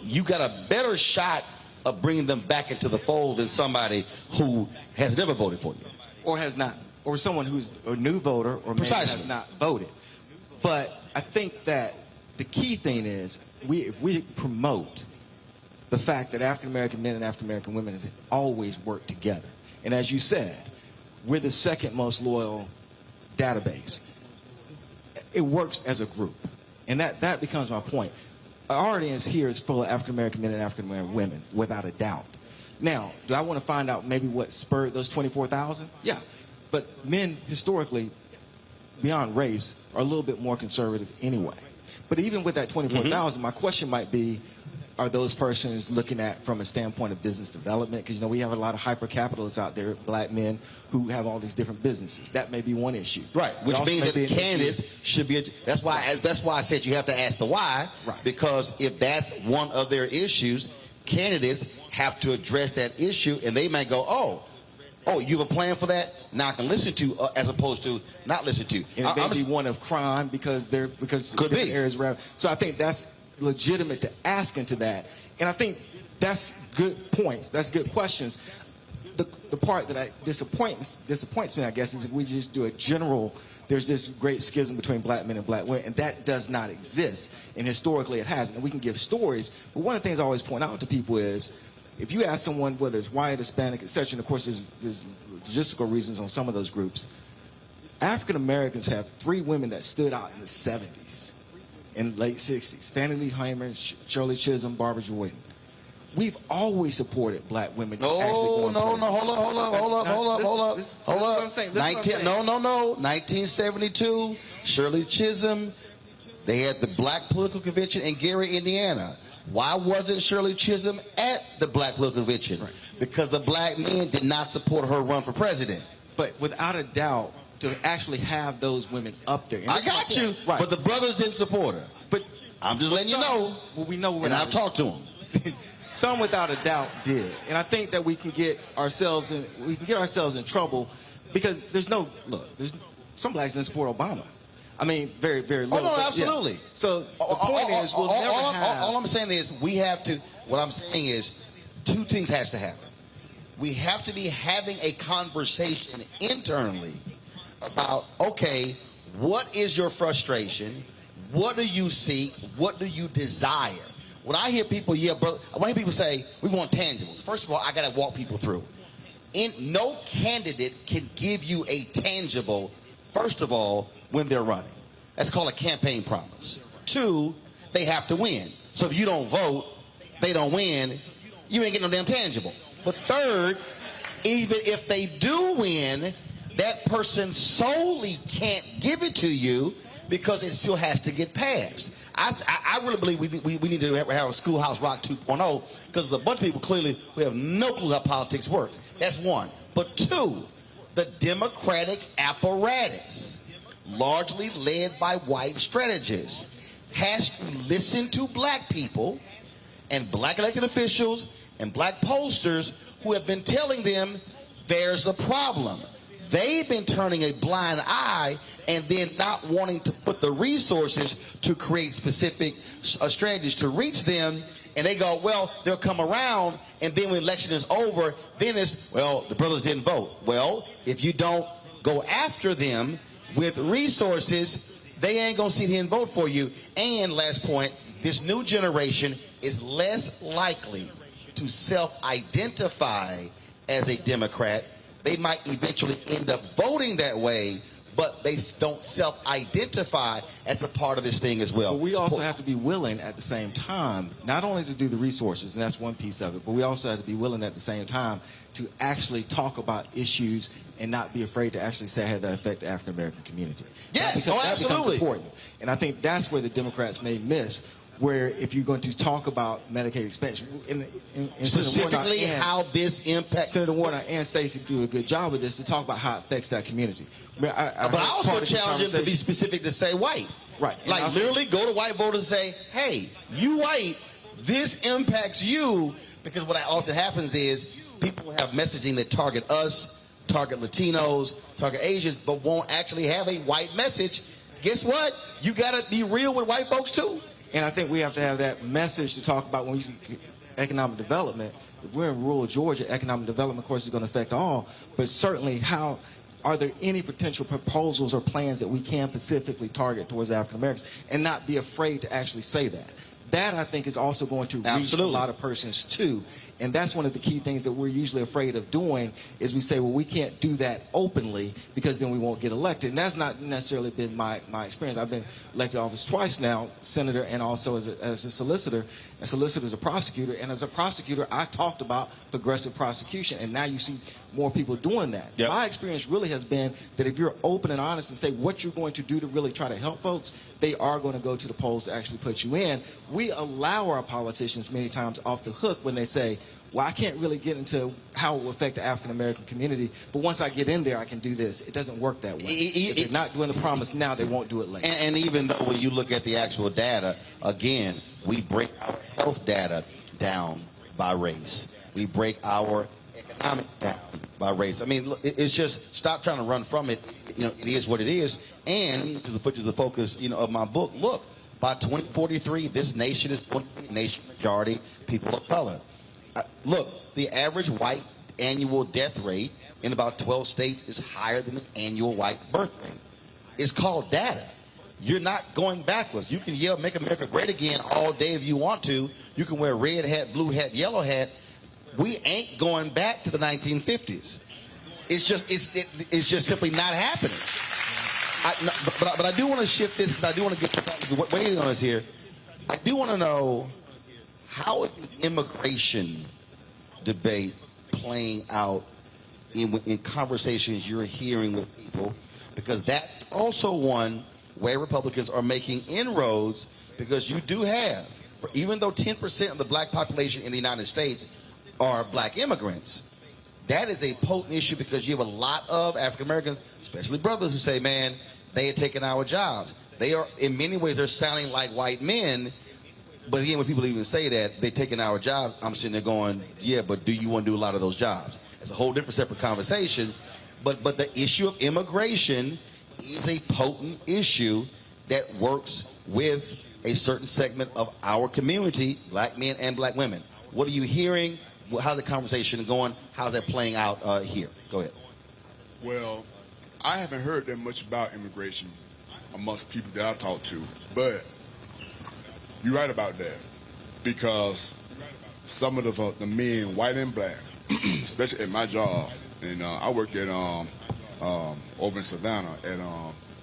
you got a better shot of bringing them back into the fold than somebody who has never voted for you. Or has not. Or someone who's a new voter or maybe has not voted. But I think that the key thing is if we promote the fact that African-American men and African-American women have always worked together. And as you said, we're the second most loyal database. It works as a group. And that becomes my point. Our audience here is full of African-American men and African-American women, without a doubt. Now, do I want to find out maybe what spurred those 24,000? Yeah. But men, historically, beyond race, are a little bit more conservative anyway. But even with that 24,000, my question might be, are those persons looking at from a standpoint of business development? Because, we have a lot of hyper-capitalists out there, black men, who have all these different businesses. That may be one issue. Right, which means that the candidates should be, that's why I said you have to ask the why, right. Because if that's one of their issues, candidates have to address that issue, and they might go, oh, you have a plan for that? Now I can listen to, as opposed to not listen to. And it may be one of crime because could be. areas around. So I think that's legitimate to ask into that. And I think that's good points. That's good questions. The part that disappoints me, I guess, is if we just do a general, there's this great schism between black men and black women, and that does not exist. And historically it hasn't. And we can give stories, but one of the things I always point out to people is, if you ask someone whether it's white, Hispanic, etc., and of course there's logistical reasons on some of those groups, African Americans have 3 women that stood out in the 70s and late 60s. Fannie Lee Hamer, Shirley Chisholm, Barbara Jordan. We've always supported black women. No, hold up. 1972, Shirley Chisholm, they had the Black Political Convention in Gary, Indiana. Why wasn't Shirley Chisholm at the Black Political Convention? Right. Because the black men did not support her run for president. But without a doubt, to actually have those women up there. I got you, right. But the brothers didn't support her. But I'm just letting you know. Well, we know, and I've talked to them. Some without a doubt did, and I think that we can get ourselves in trouble because there's some blacks didn't support Obama. I mean, very, very little. Oh no, absolutely. Yeah. So the point is, we'll never have. All I'm saying is, we have to. What I'm saying is, 2 things has to happen. We have to be having a conversation internally about, okay, what is your frustration? What do you seek? What do you desire? When I hear people, brother, when I hear people say, we want tangibles, first of all, I got to walk people through. No candidate can give you a tangible, first of all, when they're running. That's called a campaign promise. 2, they have to win. So if you don't vote, they don't win, you ain't getting no damn tangible. But 3rd, even if they do win, that person solely can't give it to you because it still has to get passed. I really believe we need to have a Schoolhouse Rock 2.0 because there's a bunch of people clearly who have no clue how politics works. That's 1. But 2, the Democratic apparatus, largely led by white strategists, has to listen to black people and black elected officials and black pollsters who have been telling them there's a problem. They've been turning a blind eye and then not wanting to put the resources to create specific strategies to reach them. And they go, well, they'll come around, and then when the election is over, then it's, well, the brothers didn't vote. Well, if you don't go after them with resources, they ain't going to see and vote for you. And last point, this new generation is less likely to self-identify as a Democrat. They might eventually end up voting that way, but they don't self-identify as a part of this thing as well. But we also have to be willing at the same time, not only to do the resources, and that's one piece of it, but we also have to be willing at the same time to actually talk about issues and not be afraid to actually say how that affect the African American community. Yes, that absolutely. becomes important. And I think that's where the Democrats may miss, where if you're going to talk about Medicaid expansion, specifically how this impacts. Senator Warner and Stacey do a good job with this to talk about how it affects that community. But I also challenge them to be specific to say white. Right. Like literally go to white voters and say, hey, you white, this impacts you, because what often happens is people have messaging that target us, target Latinos, target Asians, but won't actually have a white message. Guess what? You got to be real with white folks too. And I think we have to have that message to talk about when we economic development. If we're in rural Georgia, economic development, of course, is going to affect all. But certainly, are there any potential proposals or plans that we can specifically target towards African Americans and not be afraid to actually say that? That, I think, is also going to reach a lot of persons, too. And that's one of the key things that we're usually afraid of doing is we say, well, we can't do that openly because then we won't get elected. And that's not necessarily been my experience. I've been elected to office twice now, senator and also as a solicitor. A solicitor is a prosecutor. And as a prosecutor, I talked about progressive prosecution. And now you see more people doing that. Yep. My experience really has been that if you're open and honest and say what you're going to do to really try to help folks, they are going to go to the polls to actually put you in. We allow our politicians many times off the hook when they say, well, I can't really get into how it will affect the African-American community, but once I get in there, I can do this. It doesn't work that way. If they're not doing the promise now, they won't do it later. And even though when you look at the actual data, again, we break our health data down by race. We break our economic down by race. I mean, it's just stop trying to run from it. You know, it is what it is. And to the focus, of my book, look, By 2043, this nation is going to be a nation majority people of color. Look, the average white annual death rate in about 12 states is higher than the annual white birth rate. It's called data. You're not going backwards. You can yell, "Make America Great Again" all day if you want to. You can wear red hat, blue hat, yellow hat. We ain't going back to the 1950s. It's just simply not happening. But I do want to shift this because I do want to get waiting on us here. I do want to know, how is the immigration debate playing out in conversations you're hearing with people? Because that's also one where Republicans are making inroads, because you do have, even though 10% of the black population in the United States are black immigrants, that is a potent issue, because you have a lot of African Americans, especially brothers, who say, man, they are taking our jobs. They are, in many ways, they're sounding like white men. But again, when people even say that, they're taking our jobs, I'm sitting there going, yeah, but do you want to do a lot of those jobs? It's a whole different separate conversation. But the issue of immigration is a potent issue that works with a certain segment of our community, black men and black women. What are you hearing? How's the conversation going? How's that playing out here? Go ahead. Well, I haven't heard that much about immigration amongst people that I talk to, but you're right about that, because some of the men, white and black, especially at my job, and I work at over in Savannah at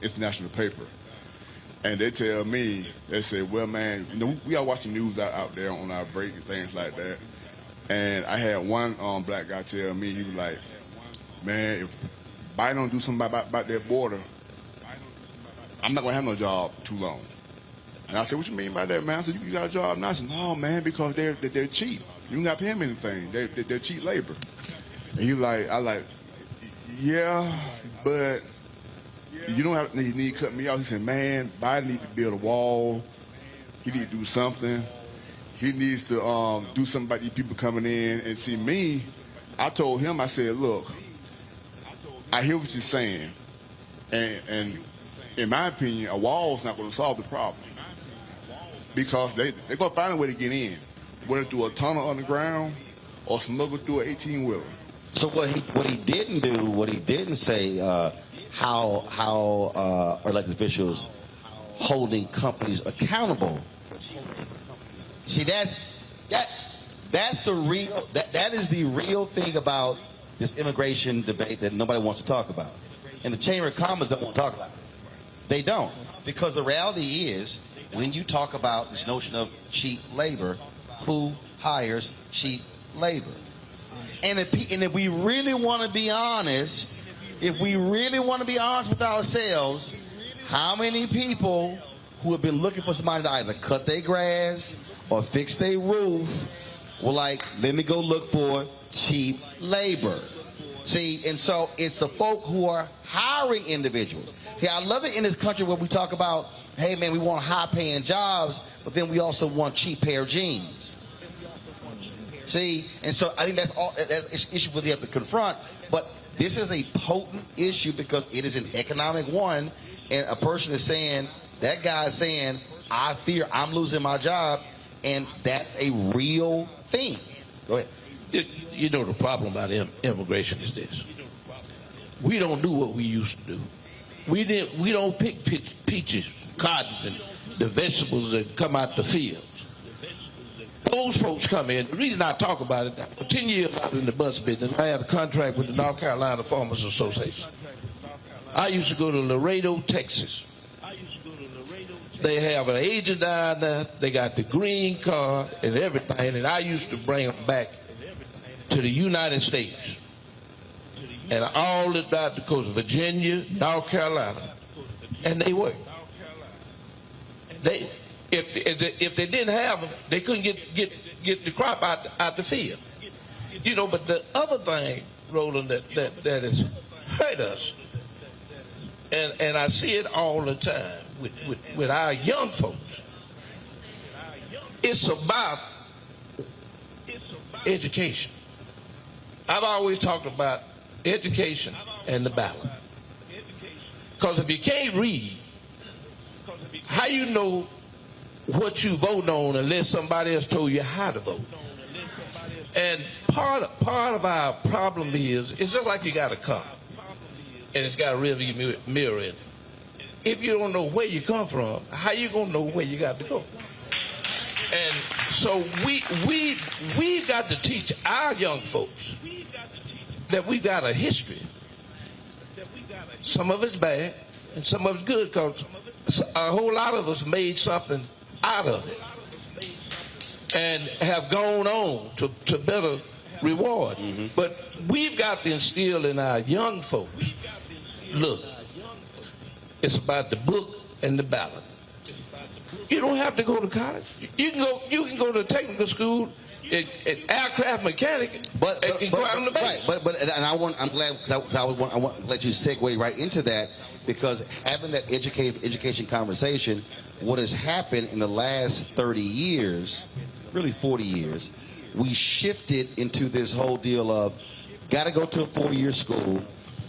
International Paper, and they tell me, they say, well, man, you know, we are watching news out there on our break and things like that, and I had one black guy tell me, he was like, man, if Biden don't do something about that border, I'm not going to have no job too long. And I said, what you mean by that, man? I said, you got a job now? I said, no, man, because they're cheap. You don't got to pay them anything. They're cheap labor. And he like, yeah, but you don't have, he need to cut me off. He said, man, Biden need to build a wall. He need to do something. He needs to do something about these people coming in. And see, me, I told him, I said, look, I hear what you're saying. And in my opinion, a wall's not going to solve the problem. Because they're going to find a way to get in, whether through a tunnel underground or smuggle through an 18-wheeler. So what he didn't do, what he didn't say, how elected officials holding companies accountable. See, that's the real that is the real thing about this immigration debate that nobody wants to talk about, and the Chamber of Commerce don't want to talk about it. They don't, because the reality is, when you talk about this notion of cheap labor, who hires cheap labor? And if we really want to be honest, with ourselves, how many people who have been looking for somebody to either cut their grass or fix their roof were like, let me go look for cheap labor? See, and so it's the folk who are hiring individuals. See, I love it in this country where we talk about, hey, man, we want high-paying jobs, but then we also want cheap pair of jeans. See, and so I think that's an issue we have to confront. But this is a potent issue because it is an economic one, and a person is saying, that guy is saying, I fear I'm losing my job, and that's a real thing. Go ahead. You know, the problem about immigration is this: we don't do what we used to do. We don't pick peaches, cotton, and the vegetables that come out the fields. Those folks come in. The reason I talk about it, for 10 years I was in the bus business. I had a contract with the North Carolina Farmers Association. I used to go to Laredo, Texas. They have an agent down there. They got the green card and everything, and I used to bring them back to the United States. And all the down the coast, Virginia, North Carolina, and they worked. If they didn't have them, they couldn't get the crop out the field. You know, but the other thing, Roland, that has hurt us, and I see it all the time with our young folks, it's about education. I've always talked about education and the ballot. Because if you can't read, how you know what you vote on unless somebody else told you how to vote. And part of our problem is, it's just like you got a car, and it's got a rearview mirror in it. If you don't know where you come from, how you gonna know where you got to go? And so we've got to teach our young folks that we've got a history. Some of it's bad, and some of it's good, because a whole lot of us made something out of it and have gone on to better rewards. But we've got to instill in our young folks, look, it's about the book and the ballot. You don't have to go to college. You can go to technical school, aircraft mechanic, and go out on the base. Right, and I'm glad, because I want to let you segue right into that, because having that education conversation, what has happened in the last 30 years, really 40 years, we shifted into this whole deal of got to go to a 4-year school,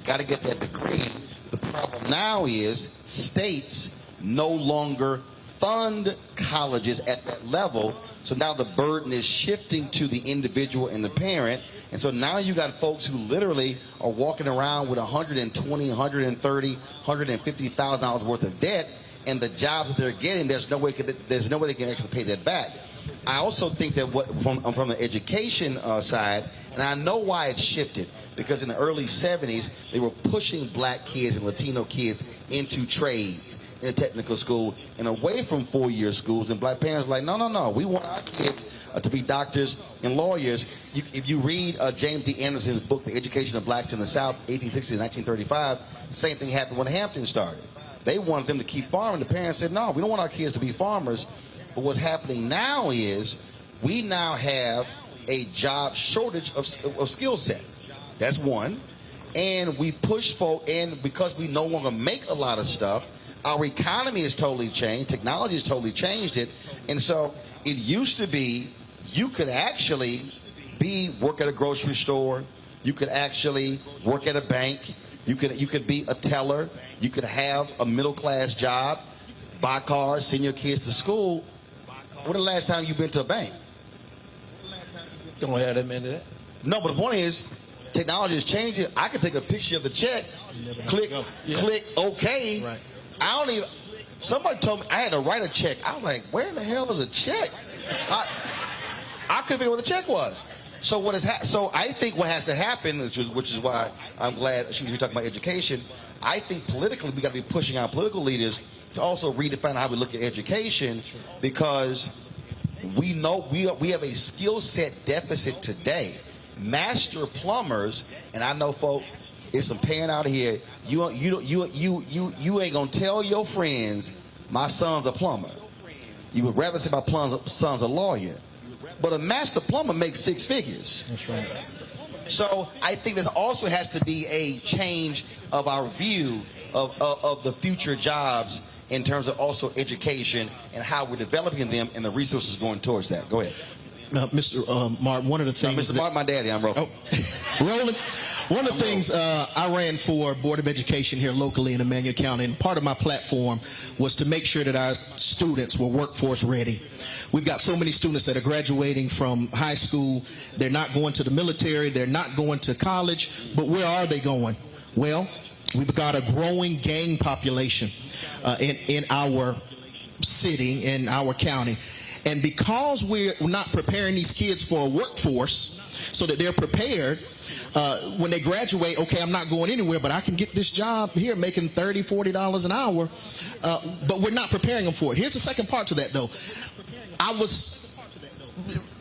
got to get that degree. The problem now is states no longer fund colleges at that level, so now the burden is shifting to the individual and the parent. And so now you got folks who literally are walking around with $120,000, $130,000, $150,000 worth of debt, and the jobs that they're getting, there's no way they can actually pay that back. I also think that from the education side, and I know why it shifted, because in the early 70s, they were pushing black kids and Latino kids into trades in a technical school and away from 4-year schools. And black parents were like, no, we want our kids to be doctors and lawyers. If you read James D. Anderson's book, The Education of Blacks in the South, 1860 to 1935, the same thing happened when Hampton started. They wanted them to keep farming. The parents said, no, we don't want our kids to be farmers. But what's happening now is we now have a job shortage of skill set. That's one. And we push folk, and because we no longer make a lot of stuff, our economy has totally changed. Technology has totally changed it. And so it used to be you could actually work at a grocery store. You could actually work at a bank. You could be a teller. You could have a middle-class job, buy cars, send your kids to school. When the last time you been to a bank? Don't have that many of that. No, but the point is, technology is changing. I can take a picture of the check, click OK. Right. I don't even. Somebody told me I had to write a check. I was like, where the hell is a check? I couldn't figure out what the check was. So so I think what has to happen, which is why I'm glad you're talking about education. I think politically we got to be pushing our political leaders to also redefine how we look at education, because we know we have a skill set deficit today. Master plumbers, and I know, folk, there's some parent out here. You ain't gonna tell your friends my son's a plumber. You would rather say my son's a lawyer. But a master plumber makes 6 figures. That's right. So I think there also has to be a change of our view of the future jobs in terms of also education and how we're developing them and the resources going towards that. Go ahead. Mr. Martin, one of the things... Mr. Martin, my daddy, I'm Roland. Oh. Roland, one of the things I ran for Board of Education here locally in Emanuel County, and part of my platform was to make sure that our students were workforce ready. We've got so many students that are graduating from high school. They're not going to the military. They're not going to college. But where are they going? Well, we've got a growing gang population in our city, in our county. And because we're not preparing these kids for a workforce so that they're prepared, when they graduate, okay, I'm not going anywhere, but I can get this job here making $30, $40 an hour, but we're not preparing them for it. Here's the second part to that, though.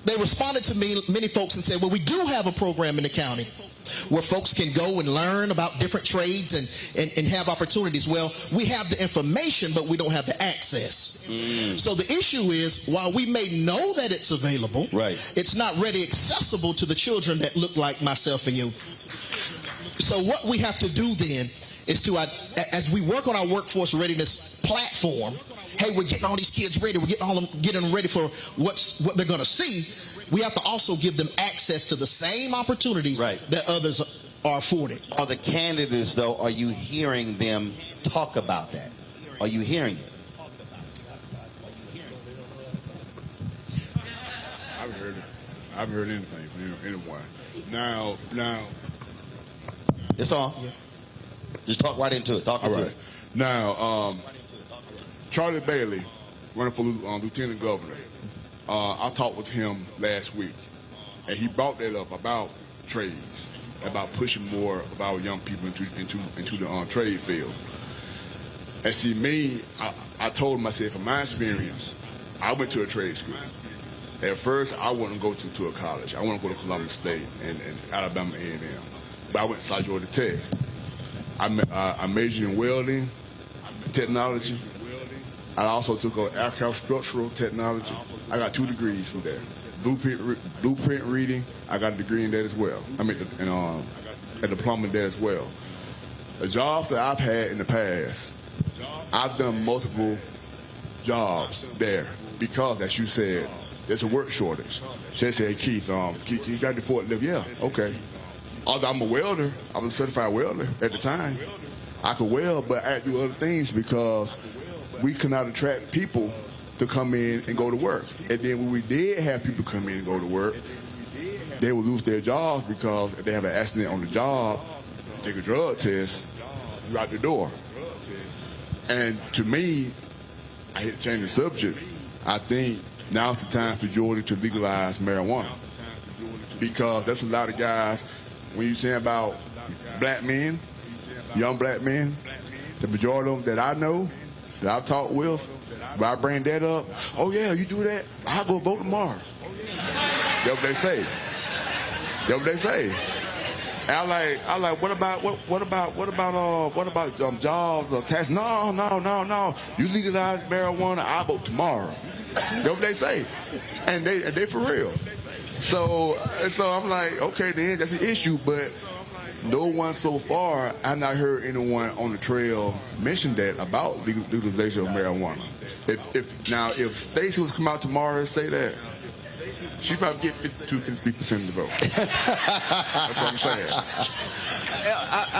They responded to me, many folks, and said, well, we do have a program in the county where folks can go and learn about different trades and have opportunities. Well, we have the information, but we don't have the access. So the issue is, while we may know that it's available, right, it's not ready accessible to the children that look like myself and you. So what we have to do then is to, as we work on our workforce readiness platform, hey, we're getting all these kids ready, we're getting them ready for what they're going to see. We have to also give them access to the same opportunities that others are afforded. Are the candidates, though, are you hearing them talk about that? Are you hearing it? I haven't heard anything from anyone. Now, It's on. Just talk right into it. Talk all into right. it. Now, Charlie Bailey, running for lieutenant governor. I talked with him last week, and he brought that up about trades, about pushing more of our young people into the trade field. And see, me, I told him, I said, from my experience, I went to a trade school. At first, I wouldn't go to a college. I want to go to Columbus State and Alabama A&M. But I went to South Georgia Tech. I majored in welding, technology. I also took aircraft structural technology. I got 2 degrees from there. Blueprint reading, I got a degree in that as well. I mean, a diploma in that as well. The jobs that I've had in the past, I've done multiple jobs there because, as you said, there's a work shortage. They said, hey, Keith, you got the forklift? Yeah, okay. Although I'm a welder, I was a certified welder at the time. I could weld, but I had to do other things because we could not attract people to come in and go to work. And then when we did have people come in and go to work, they would lose their jobs because if they have an accident on the job, take a drug test, you're out the door. And to me, I hate to change the subject. I think now's the time for Georgia to legalize marijuana because there's a lot of guys, when you say about black men, young black men, the majority of them that I know, that I've talked with, when I bring that up, oh yeah, you do that, I'll go vote tomorrow. That's what they say. That's what they say. And I like, what about jobs or tax? No. You legalize marijuana, I'll vote tomorrow. That's what they say. And they for real. So I'm like, okay, then that's an issue, but no one so far, I've not heard anyone on the trail mention that about legalization of marijuana. If Stacey was to come out tomorrow and say that, she probably get 52-53% of the vote. That's what I'm saying.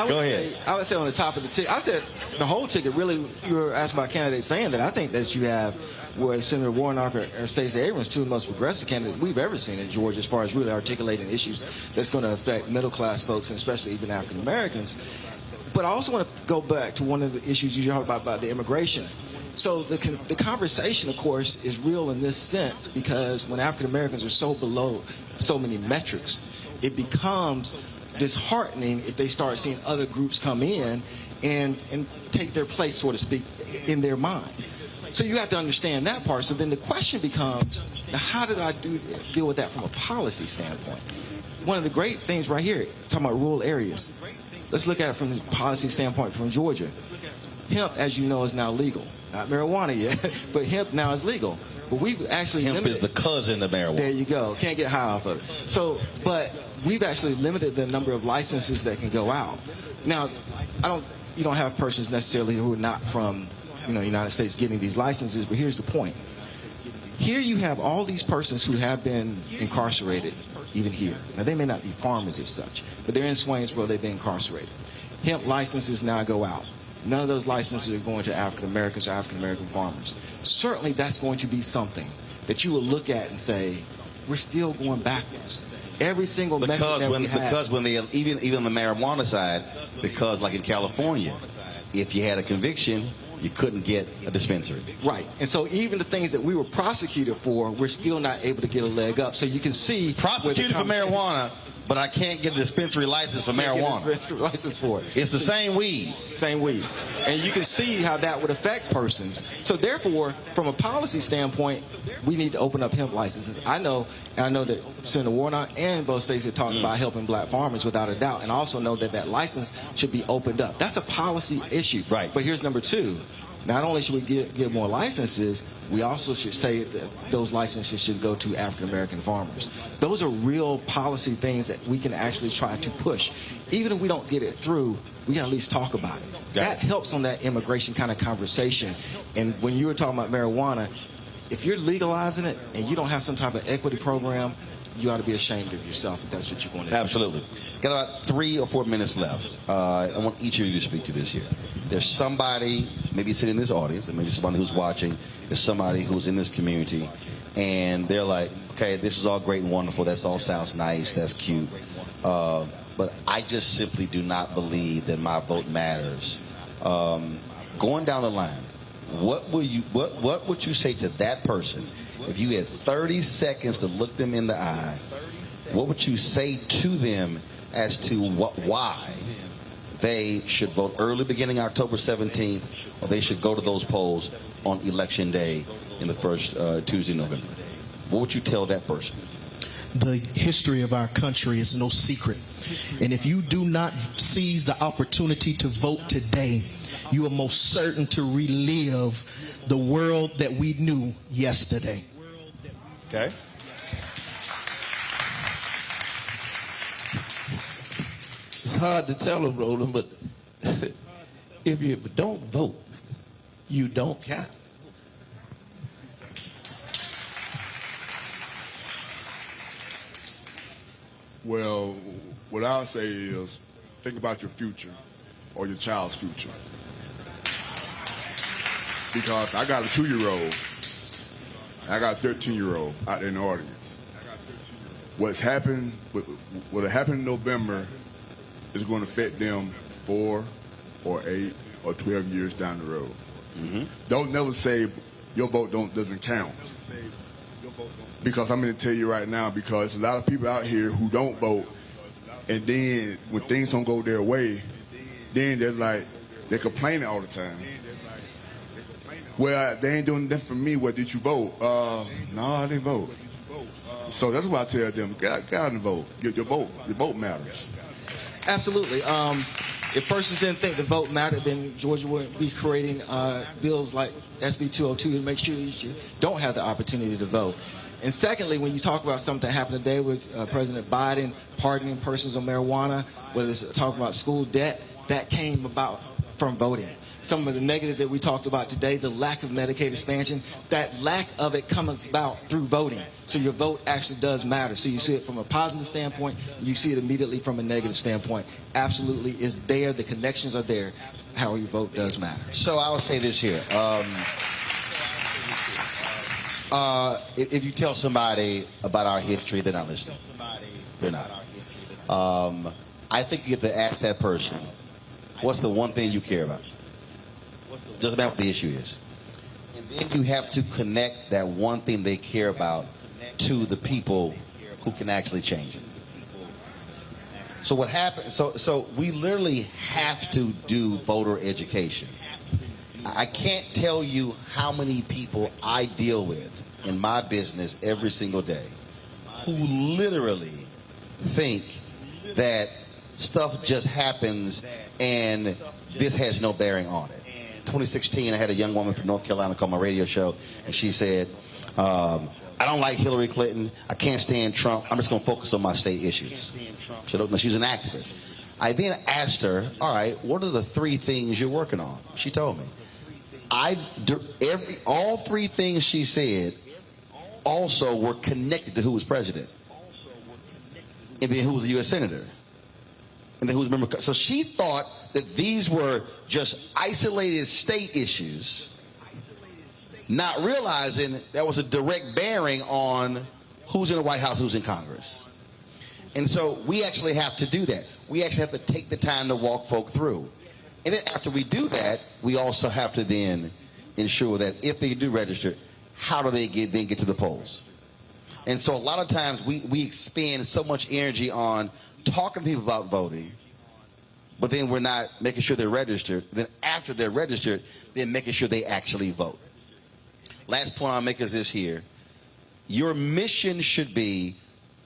Go ahead. I would say on the top of the ticket, I said the whole ticket, really, you were asking about candidates saying that. I think that you have where Senator Warnock or Stacey Abrams, 2 of the most progressive candidates we've ever seen in Georgia as far as really articulating issues that's going to affect middle-class folks and especially even African Americans. But I also want to go back to one of the issues you talked about the immigration. So the conversation, of course, is real in this sense because when African Americans are so below so many metrics, it becomes disheartening if they start seeing other groups come in and take their place, so to speak, in their mind. So you have to understand that part. So then the question becomes, now how did I deal with that from a policy standpoint? One of the great things right here, talking about rural areas, let's look at it from a policy standpoint from Georgia. Hemp, as you know, is now legal. Not marijuana yet, but hemp now is legal. But we've actually hemp is the cousin of marijuana. There you go. Can't get high off of it. So, but we've actually limited the number of licenses that can go out. Now, you don't have persons necessarily who are not from, United States getting these licenses, but here's the point. Here you have all these persons who have been incarcerated, even here. Now, they may not be farmers as such, but they're in Swainsboro, they've been incarcerated. Hemp licenses now go out. None of those licenses are going to African Americans or African American farmers. Certainly that's going to be something that you will look at and say, we're still going backwards. Every single method that we have. Because when they, even on the marijuana side, because like in California, if you had a conviction, you couldn't get a dispensary. Right. And so even the things that we were prosecuted for, we're still not able to get a leg up. So you can see. Prosecuted for marijuana, but I can't get a dispensary license for marijuana. Dispensary license for it. It's the same weed. Same weed. And you can see how that would affect persons. So therefore, from a policy standpoint, we need to open up hemp licenses. I know that Senator Warnock and both states are talking about helping black farmers without a doubt. And I also know that license should be opened up. That's a policy issue. Right. But here's number 2. Not only should we give more licenses, we also should say that those licenses should go to African American farmers. Those are real policy things that we can actually try to push. Even if we don't get it through, we can at least talk about it. That helps on that immigration kind of conversation. And when you were talking about marijuana, if you're legalizing it and you don't have some type of equity program, you ought to be ashamed of yourself if that's what you're going to do. Absolutely. Got about 3 or 4 minutes left. I want each of you to speak to this here. There's somebody, maybe sitting in this audience, and maybe somebody who's watching, there's somebody who's in this community, and they're like, Okay, this is all great and wonderful. That all sounds nice. That's cute. But I just simply do not believe that my vote matters. Going down the line, what would you say to that person if you had 30 seconds to look them in the eye? What would you say to them as to why they should vote early, beginning October 17th, or they should go to those polls on Election Day in the first Tuesday in November? What would you tell that person? The history of our country is no secret. And if you do not seize the opportunity to vote today, you are most certain to relive the world that we knew yesterday. Okay. It's hard to tell them, Roland, but if you don't vote, you don't count. Well, what I'll say is think about your future or your child's future. Because I got a 2-year-old, I got a 13-year-old out there in the audience. What happened in November is going to affect them 4 or 8 or 12 years down the road. Mm-hmm. Don't never say your vote doesn't count. Because I'm going to tell you right now, because a lot of people out here who don't vote, and then when things don't go their way, then they're complaining all the time. Well, they ain't doing nothing for me. What did you vote? No, I didn't vote. So that's why I tell them, get out and vote. Your vote matters. Absolutely. If persons didn't think the vote mattered, then Georgia wouldn't be creating bills like SB 202 to make sure you don't have the opportunity to vote. And secondly, when you talk about something that happened today with President Biden pardoning persons on marijuana, whether it's talking about school debt, that came about from voting. Some of the negative that we talked about today, the lack of Medicaid expansion, that lack of it comes about through voting. So your vote actually does matter. So you see it from a positive standpoint, you see it immediately from a negative standpoint. Absolutely is there, the connections are there. How your vote does matter. So I would say this here. If you tell somebody about our history, they're not listening. They're not. I think you have to ask that person, what's the one thing you care about? Doesn't matter what the issue is. And then you have to connect that one thing they care about to the people who can actually change it. So what happens, so we literally have to do voter education. I can't tell you how many people I deal with in my business every single day who literally think that stuff just happens and this has no bearing on it. 2016, I had a young woman from North Carolina call my radio show, and she said, I don't like Hillary Clinton. I can't stand Trump. I'm just going to focus on my state issues. She's an activist. I then asked her, all right, what are the 3 things you're working on? She told me. All 3 things she said also were connected to who was president, and then who was the U.S. Senator, and then who was member. So she thought that these were just isolated state issues, not realizing that was a direct bearing on who's in the White House, who's in Congress. And so we actually have to do that. We actually have to take the time to walk folk through. And then after we do that, we also have to then ensure that if they do register, how do they get to the polls? And so a lot of times we expend so much energy on talking to people about voting, but then we're not making sure they're registered. Then after they're registered, then making sure they actually vote. Last point I'll make is this here. Your mission should be,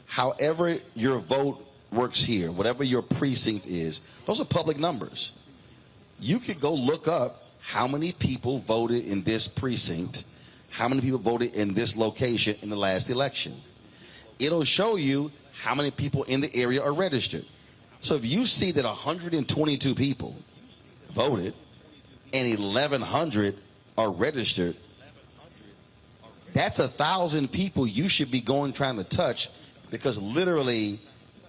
however your vote works here, whatever your precinct is, those are public numbers. You could go look up how many people voted in this precinct, how many people voted in this location in the last election. It'll show you how many people in the area are registered. So if you see that 122 people voted and 1,100 are registered, that's 1,000 people you should be trying to touch, because literally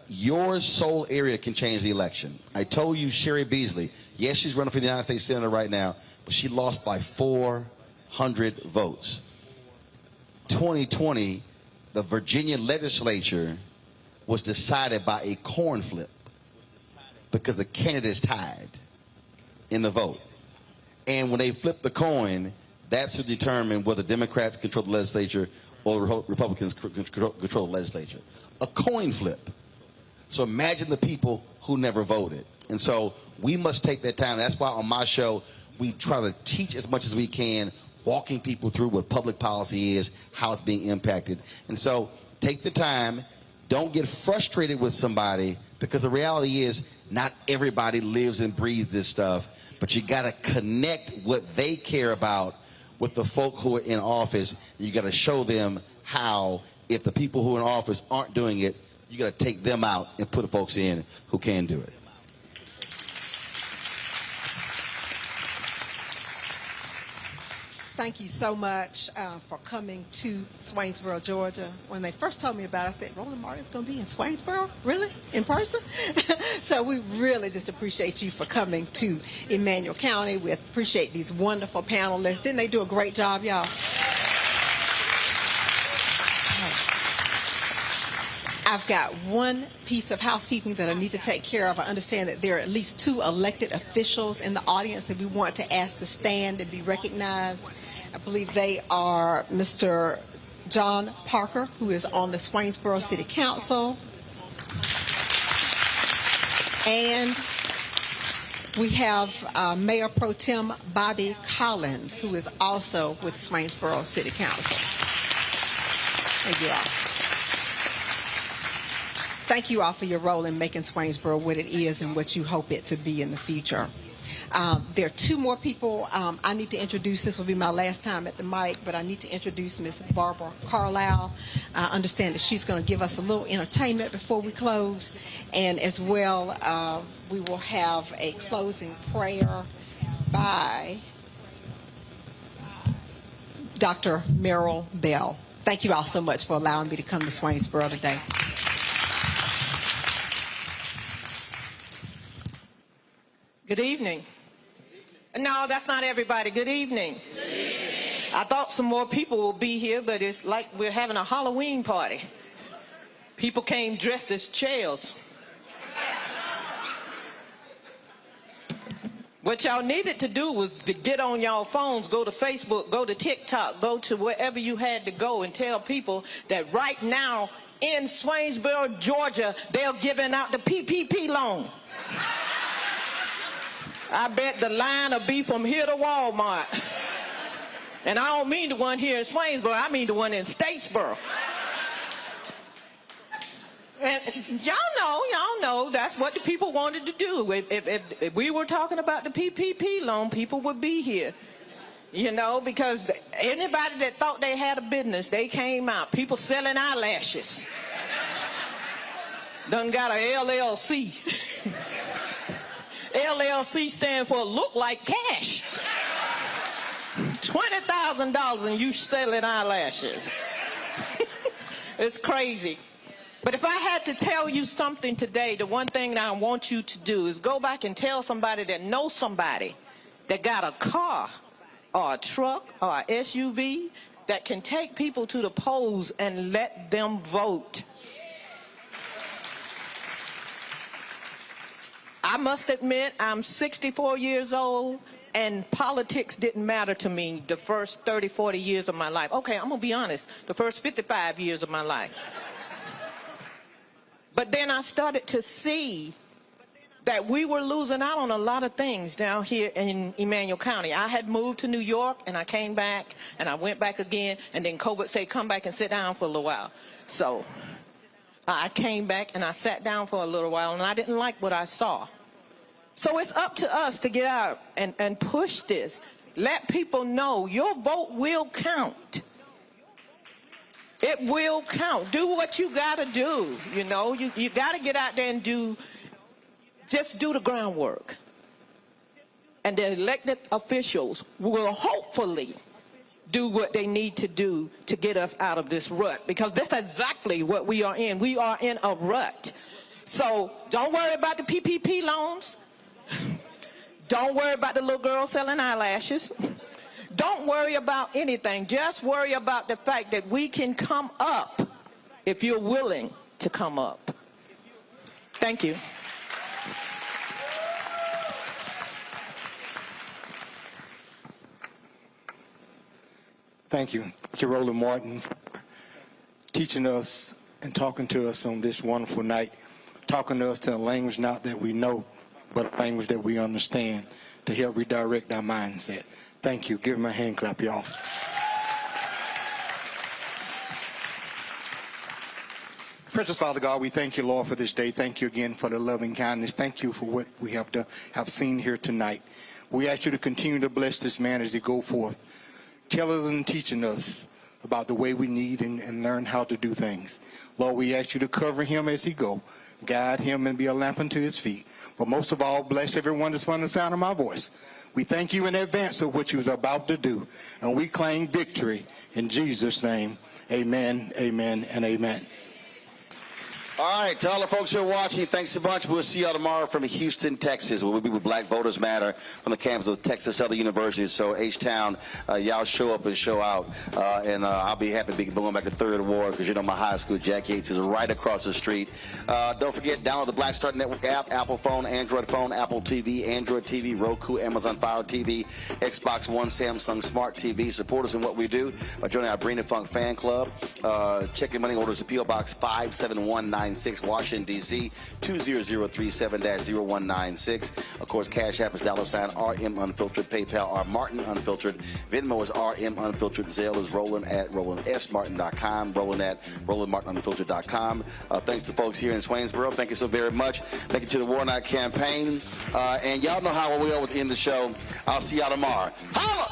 your sole area can change the election. I told you Sherry Beasley, yes, she's running for the United States Senator right now, but she lost by 400 votes. 2020, the Virginia legislature was decided by a coin flip because the candidates tied in the vote. And when they flipped the coin, that's to determine whether Democrats control the legislature or Republicans control the legislature. A coin flip. So imagine the people who never voted. And so we must take that time. That's why on my show, we try to teach as much as we can, walking people through what public policy is, how it's being impacted. And so take the time. Don't get frustrated with somebody, because the reality is not everybody lives and breathes this stuff, but you got to connect what they care about with the folk who are in office. You got to show them how, if the people who are in office aren't doing it, you got to take them out and put the folks in who can do it. Thank you so much for coming to Swainsboro, Georgia. When they first told me about it, I said, Roland Martin's going to be in Swainsboro? Really? In person? So we really just appreciate you for coming to Emanuel County. We appreciate these wonderful panelists. Didn't they do a great job, y'all? I've got one piece of housekeeping that I need to take care of. I understand that there are at least 2 elected officials in the audience that we want to ask to stand and be recognized. I believe they are Mr. John Parker, who is on the Swainsboro City Council. And we have Mayor Pro Tem Bobby Collins, who is also with Swainsboro City Council. Thank you all. Thank you all for your role in making Swainsboro what it is and what you hope it to be in the future. There are 2 more people I need to introduce. This will be my last time at the mic, but I need to introduce Ms. Barbara Carlisle. I understand that she's going to give us a little entertainment before we close. And as well, we will have a closing prayer by Dr. Merrill Bell. Thank you all so much for allowing me to come to Swainsboro today. Good evening. No, that's not everybody. Good evening. Good evening. I thought some more people will be here, but it's like we're having a Halloween party. People came dressed as chairs. What y'all needed to do was to get on y'all phones, go to Facebook, go to TikTok, go to wherever you had to go and tell people that right now in Swainsboro, Georgia, they're giving out the PPP loan. I bet the line will be from here to Walmart. And I don't mean the one here in Swainsboro, I mean the one in Statesboro. And y'all know that's what the people wanted to do. If we were talking about the PPP loan, people would be here. You know, because anybody that thought they had a business, they came out. People selling eyelashes. Done got a LLC. LLC stand for look like cash. $20,000 and you selling eyelashes. It's crazy. But if I had to tell you something today, the one thing that I want you to do is go back and tell somebody that knows somebody that got a car or a truck or a SUV that can take people to the polls and let them vote. I must admit, I'm 64 years old, and politics didn't matter to me the first 30, 40 years of my life. Okay, I'm going to be honest, the first 55 years of my life. But then I started to see that we were losing out on a lot of things down here in Emanuel County. I had moved to New York, and I came back, and I went back again, and then COVID said, come back and sit down for a little while. So I came back, and I sat down for a little while, and I didn't like what I saw. So it's up to us to get out and push this. Let people know your vote will count. It will count. Do what you got to do. You know, you got to get out there and just do the groundwork. And the elected officials will hopefully do what they need to do to get us out of this rut, because that's exactly what we are in. We are in a rut. So don't worry about the PPP loans. Don't worry about the little girl selling eyelashes. Don't worry about anything. Just worry about the fact that we can come up if you're willing to come up. Thank you. Thank you. Thank you, Roland Martin, teaching us and talking to us on this wonderful night, talking to us in a language not that we know, but a language that we understand to help redirect our mindset. Thank you. Give him a hand clap, y'all. Precious Father God, we thank you, Lord, for this day. Thank you again for the loving kindness. Thank you for what we have seen here tonight. We ask you to continue to bless this man as he go forth, telling and teaching us about the way we need and learn how to do things. Lord, we ask you to cover him as he go, guide him and be a lamp unto his feet. But most of all, bless everyone that's under the sound of my voice. We thank you in advance of what you was about to do, and we claim victory in Jesus' name. Amen, amen, and amen. All right, to all the folks who are watching, thanks a bunch. We'll see y'all tomorrow from Houston, Texas, where we'll be with Black Voters Matter from the campus of Texas Southern University. So H-Town, y'all show up and show out, and I'll be happy to be going back to 3rd Ward because you know my high school, Jack Yates, is right across the street. Don't forget, download the Black Star Network app, Apple phone, Apple TV, Android TV, Roku, Amazon Fire TV, Xbox One, Samsung Smart TV. Support us in what we do by joining our Bring the Funk fan club. Checking money orders to P.O. Box 57196, Washington, D.C. 20037-0196. Of course, Cash App is $RM Unfiltered. PayPal R Martin Unfiltered. Venmo is RM Unfiltered. Zelle is Roland at RolandSMartin.com. Roland at RolandMartinUnfiltered.com. Thanks to the folks here in Swainsboro. Thank you so very much. Thank you to the War Night campaign. And y'all know how we always end the show. I'll see y'all tomorrow. Holla!